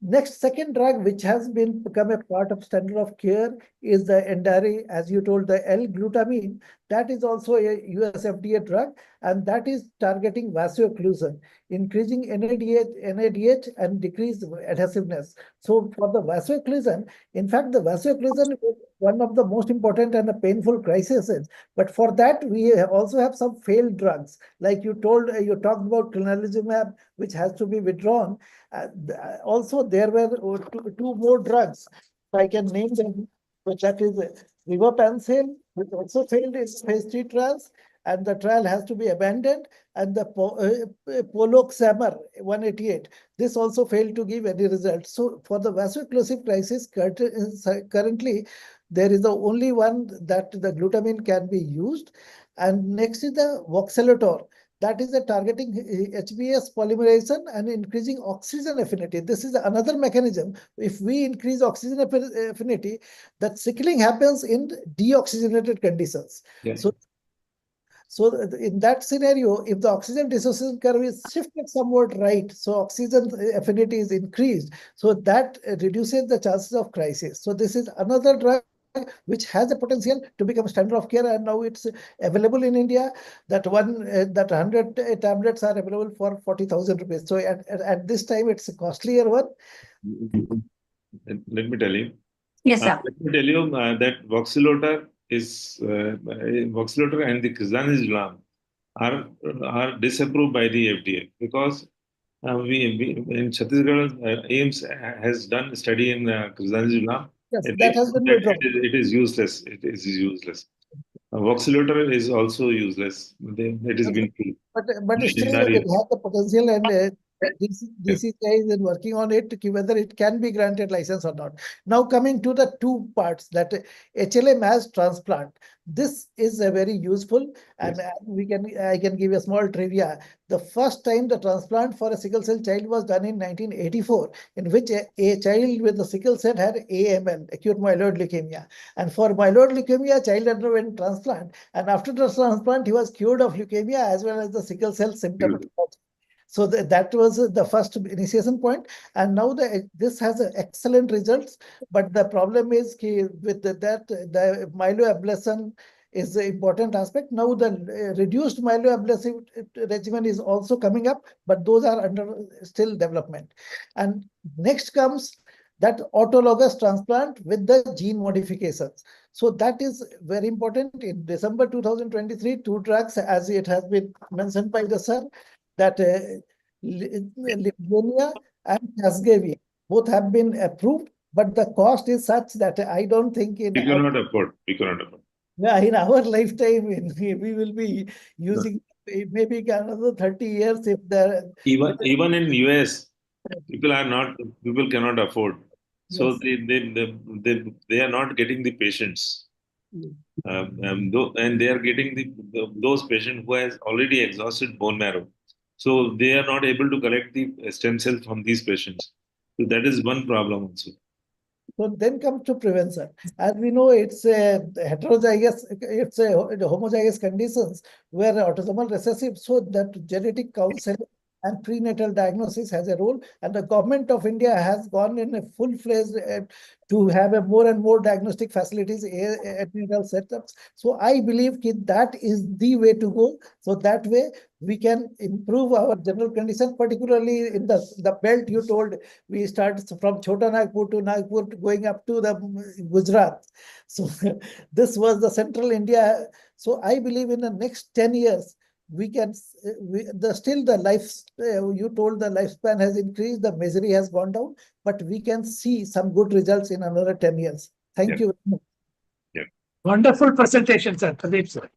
Next, second drug which has become a part of standard of care is the Endari, as you told, the L-glutamine. That is also a US FDA drug, and that is targeting vaso-occlusion, increasing NADH and decrease adhesiveness. So for the vaso-occlusion, in fact, the vaso-occlusion is one of the most important and painful crises. But for that, we also have some failed drugs. Like you talked about clinalizumab, which has to be withdrawn. Also, there were two more drugs. I can name them, but that is rivapansel, which also failed its phase 3 trials, and the trial has to be abandoned, and the poloxamar 188. This also failed to give any results. So for the vaso-occlusive crisis, currently, there is the only one that the glutamine can be used. And next is the voxelotor. That is the targeting HbS polymerization and increasing oxygen affinity. This is another mechanism. If we increase oxygen affinity, that sickling happens in deoxygenated conditions. Yes. So in that scenario, if the oxygen dissociation curve is shifted somewhat right, so oxygen affinity is increased, so that reduces the chances of crisis. So this is another drug which has the potential to become standard of care, and now it's available in India. That 100 tablets are available for 40,000 rupees. So at this time, it's a costlier one. Let me tell you. Yes, sir. Let me tell you that voxelotor and the crizanlizumab are disapproved by the FDA because we in Chhattisgarh, AIMS has done a study in crizanlizumab. Yes, that has been withdrawn. It is useless. It is useless. Voxelotor is also useless. It is been proved. But still, it has the potential, and DCCI is working on it, whether it can be granted license or not. Now coming to the two parts, that HLA mass transplant. This is a very useful, and I can give a small trivia. The first time the transplant for a sickle cell child was done in 1984, in which a child with the sickle cell had AML, acute myeloid leukemia. And for myeloid leukemia, child underwent transplant. And after the transplant, he was cured of leukemia as well as the sickle cell symptom. So that was the first initiation point. And now this has excellent results. But the problem is with the myeloablation is the important aspect. Now the reduced myeloablative regimen is also coming up, but those are under still development. And next comes that autologous transplant with the gene modifications. So that is very important. In December 2023, two drugs, as it has been mentioned by the sir, that Livenia and Casgevy both have been approved, but the cost is such that I don't think we cannot afford. We cannot afford. Yeah, in our lifetime, we will be using maybe another 30 years if there. Even in US, people cannot afford. So they are not getting the patients. And they are getting those patients who has already exhausted bone marrow. So they are not able to collect the stem cells from these patients. So that is one problem also. So then comes to prevention. As we know, it's a heterozygous, it's a homozygous conditions where autosomal recessive, so that genetic counseling and prenatal diagnosis has a role. And the government of India has gone in a full-fledged to have a more and more diagnostic facilities, prenatal setups. So I believe that is the way to go. So that way we can improve our general condition, particularly in the belt you told. We start from Chota Nagpur to Nagpur, going up to the Gujarat. So this was the central India. So I believe in the next 10 years, we can, still the life, you told the lifespan has increased, the misery has gone down, but we can see some good results in another 10 years. Thank you. Wonderful presentation, sir. Pradeep, sir.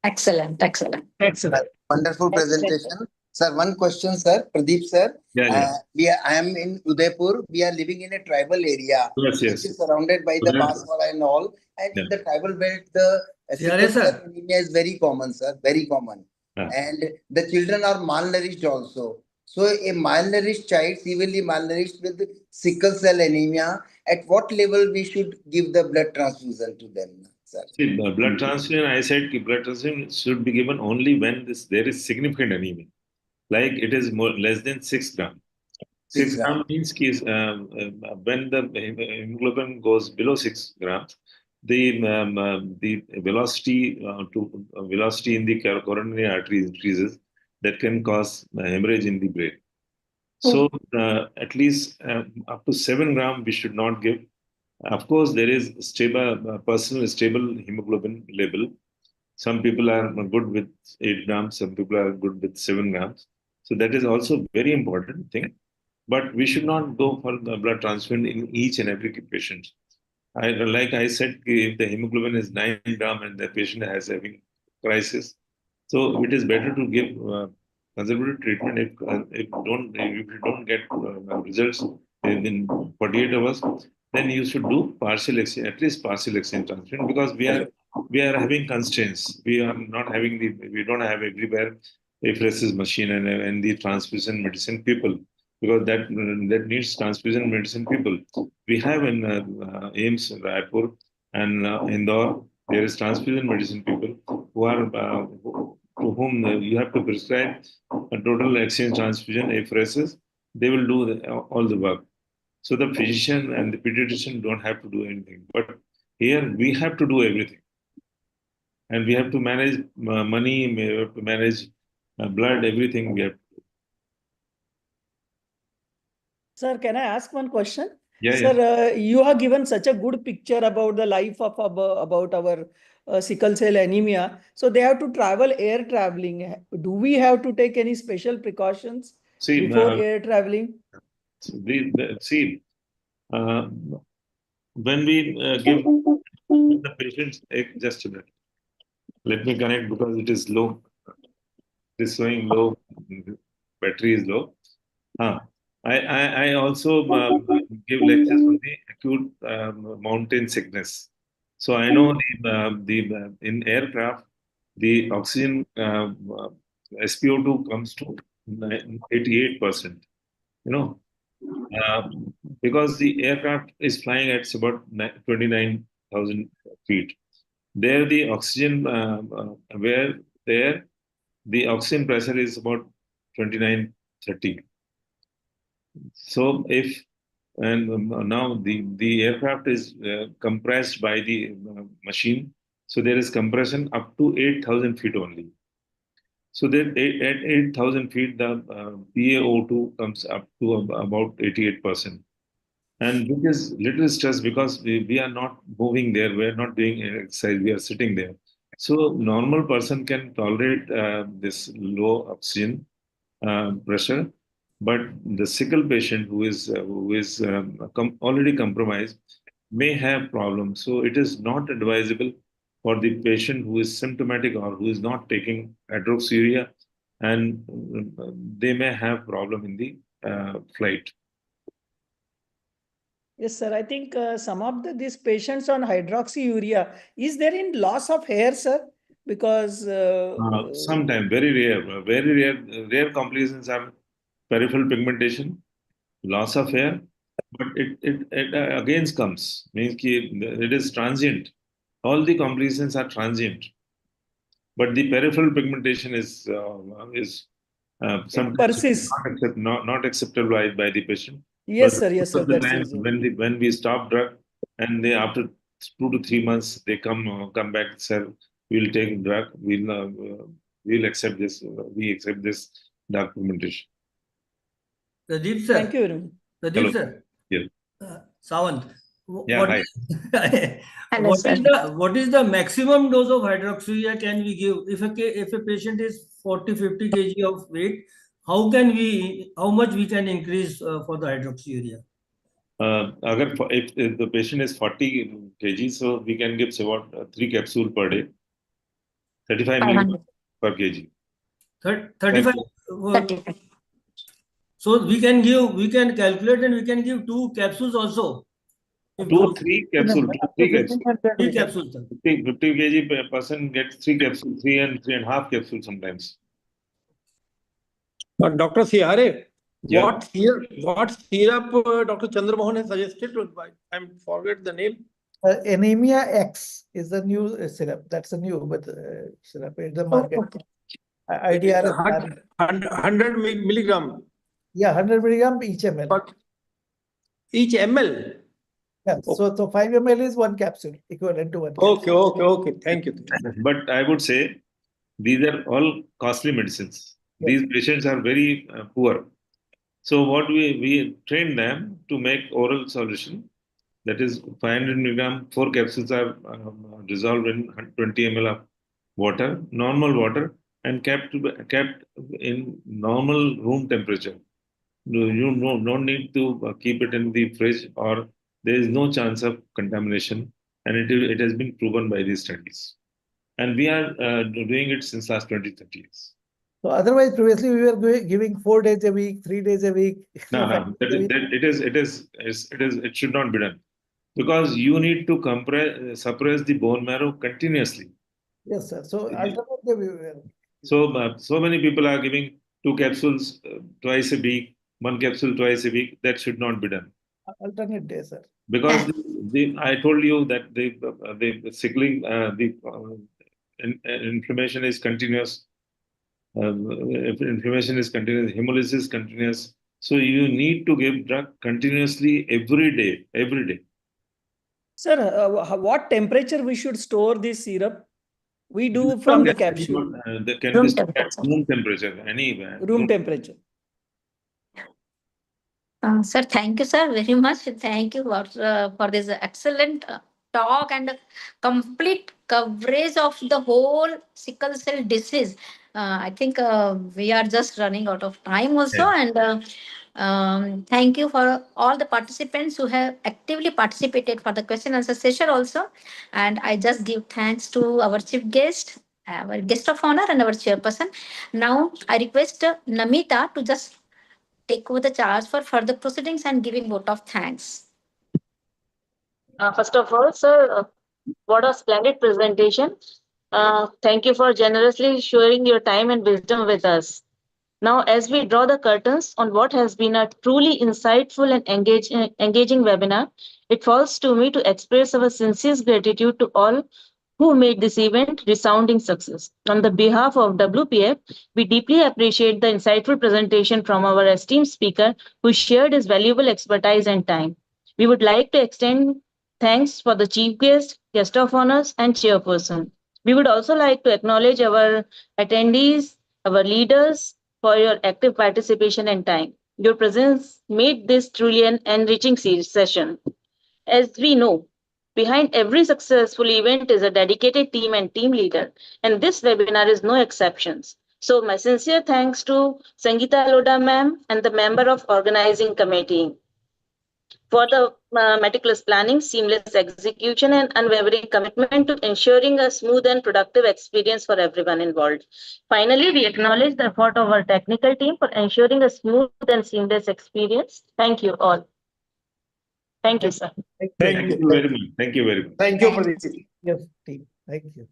Excellent, excellent. Excellent. Wonderful presentation. Sir, one question, sir. Pradeep, sir. I am in Udaipur. We are living in a tribal area, which is surrounded by the Baswara and all. And in the tribal belt, the sickle cell anemia is very common, sir. Very common. And the children are malnourished also. So a malnourished child, severely malnourished with sickle cell anemia, at what level we should give the blood transfusion to them, sir? See, blood transfusion, I said blood transfusion should be given only when there is significant anemia. Like it is less than 6 grams. 6 grams means when the hemoglobin goes below 6 grams, the velocity velocity in the coronary artery increases. That can cause hemorrhage in the brain. So at least up to 7 grams we should not give. Of course, there is personal stable hemoglobin level. Some people are good with 8 grams, some people are good with 7 grams. So that is also very important thing. But we should not go for the blood transfusion in each and every patient. Like I said, if the hemoglobin is 9 grams and the patient has having crisis, so it is better to give conservative treatment if you don't get results within 48 hours. Then you should do partial exchange, at least partial exchange transfusion, because we are having constraints. We don't have everywhere apheresis machine and the transfusion medicine people, because that needs transfusion medicine people. We have in AIMS, Raipur and Indore, there is transfusion medicine people who are to whom you have to prescribe a total exchange transfusion apheresis. They will do all the work. So the physician and the pediatrician don't have to do anything. But here we have to do everything. And we have to manage money, we have to manage blood, everything we have to do. Sir, can I ask one question? Yeah, Sir, you have given such a good picture about the life of about our sickle cell anemia. So they have to travel air traveling. Do we have to take any special precautions before air traveling? When we give the patients, just a minute. Let me connect because it is low. It is showing low. Battery is low. I also give lectures on the acute mountain sickness. So I know in aircraft the oxygen SpO2 comes to 88%. You know, because the aircraft is flying at about 29,000 feet. There the oxygen the oxygen pressure is about 29-30. So if now the aircraft is compressed by the machine, so there is compression up to 8,000 feet only. So then at 8,000 feet, the PaO2 comes up to about 88%. And which is little stress because we are not moving there, we are not doing exercise, we are sitting there. So normal person can tolerate this low oxygen pressure, but the sickle patient who is already compromised may have problems. So it is not advisable for the patient who is symptomatic or who is not taking hydroxyurea, and they may have problem in the flight. Yes, sir. I think some of these patients on hydroxyurea, is there in loss of hair, sir? Because sometimes very rare complications are peripheral pigmentation, loss of hair, but it again comes, means it is transient. All the complications are transient, but the peripheral pigmentation is sometimes not acceptable by the patient. Yes, sir. Yes, sir. The time when we stop drug, and they after 2 to 3 months they come back, sir, we'll take drug, we'll accept this, we accept this dark pigmentation. Pradeep sir. Thank you very much. Pradeep sir. Yes. Sawant, Yeah, what hi. is, Hello, sir. what is the maximum dose of hydroxyurea can we give if a patient is 40-50 kg of weight? How much we can increase for the hydroxyurea? If the patient is 40 kg, so we can give about 3 capsules per day, 35 milligrams per kg. 35. 35. So we can calculate and we can give 2 capsules also. 3 capsules. 3 capsules. 3 capsules. 50 kg per person gets 3 capsules, 3 and 3.5 capsules sometimes. Dr. Siare, Yeah. what syrup Dr. Chandramohan has suggested? I forget the name. Anemia X is the new syrup. That's a new syrup in the market. IDR 100 milligram. Yeah, 100 milligram each ml. But each ml? Yeah, so 5 ml is 1 capsule, equivalent to 1 capsule. Okay. Thank you. But I would say these are all costly medicines. These patients are very poor. So what we train them to make oral solution. That is 500 milligram, 4 capsules are dissolved in 20 ml of water, normal water, and kept in normal room temperature. You don't need to keep it in the fridge, or there is no chance of contamination, and it has been proven by these studies. And we are doing it since last 20-30 years. So otherwise, previously we were giving 4 days a week, 3 days a week. No, it should not be done, because you need to suppress the bone marrow continuously. Yes, sir. So alternately we were. So many people are giving 2 capsules twice a week, 1 capsule twice a week. That should not be done. Alternate day, sir. Because I told you that the sickling, inflammation is continuous. If inflammation is continuous, hemolysis is continuous. So you need to give drug continuously every day. Sir, what temperature we should store this syrup? We do from the capsule. Room temperature, anywhere. Room temperature. Sir, thank you, sir, very much. Thank you for this excellent talk and complete coverage of the whole sickle cell disease. I think we are just running out of time also. And thank you for all the participants who have actively participated for the question answer session also. And I just give thanks to our chief guest, our guest of honor, and our chairperson. Now I request Namita to just take over the charge for further proceedings and giving vote of thanks. First of all, sir, what a splendid presentation. Thank you for generously sharing your time and wisdom with us. Now, as we draw the curtains on what has been a truly insightful and engaging webinar, it falls to me to express our sincere gratitude to all who made this event resounding success. On the behalf of WPF, we deeply appreciate the insightful presentation from our esteemed speaker who shared his valuable expertise and time. We would like to extend thanks for the chief guest, guest of honors, and chairperson. We would also like to acknowledge our attendees, our leaders, for your active participation and time. Your presence made this truly an enriching session. As we know, behind every successful event is a dedicated team and team leader, and this webinar is no exception. So my sincere thanks to Sangeeta Lodha ma'am and the member of organizing committee for the meticulous planning, seamless execution, and unwavering commitment to ensuring a smooth and productive experience for everyone involved. Finally, we acknowledge the effort of our technical team for ensuring a smooth and seamless experience. Thank you all. Thank you, sir. Thank you very much. Thank you very much. Thank you, Pradeep. Yes, team. Thank you.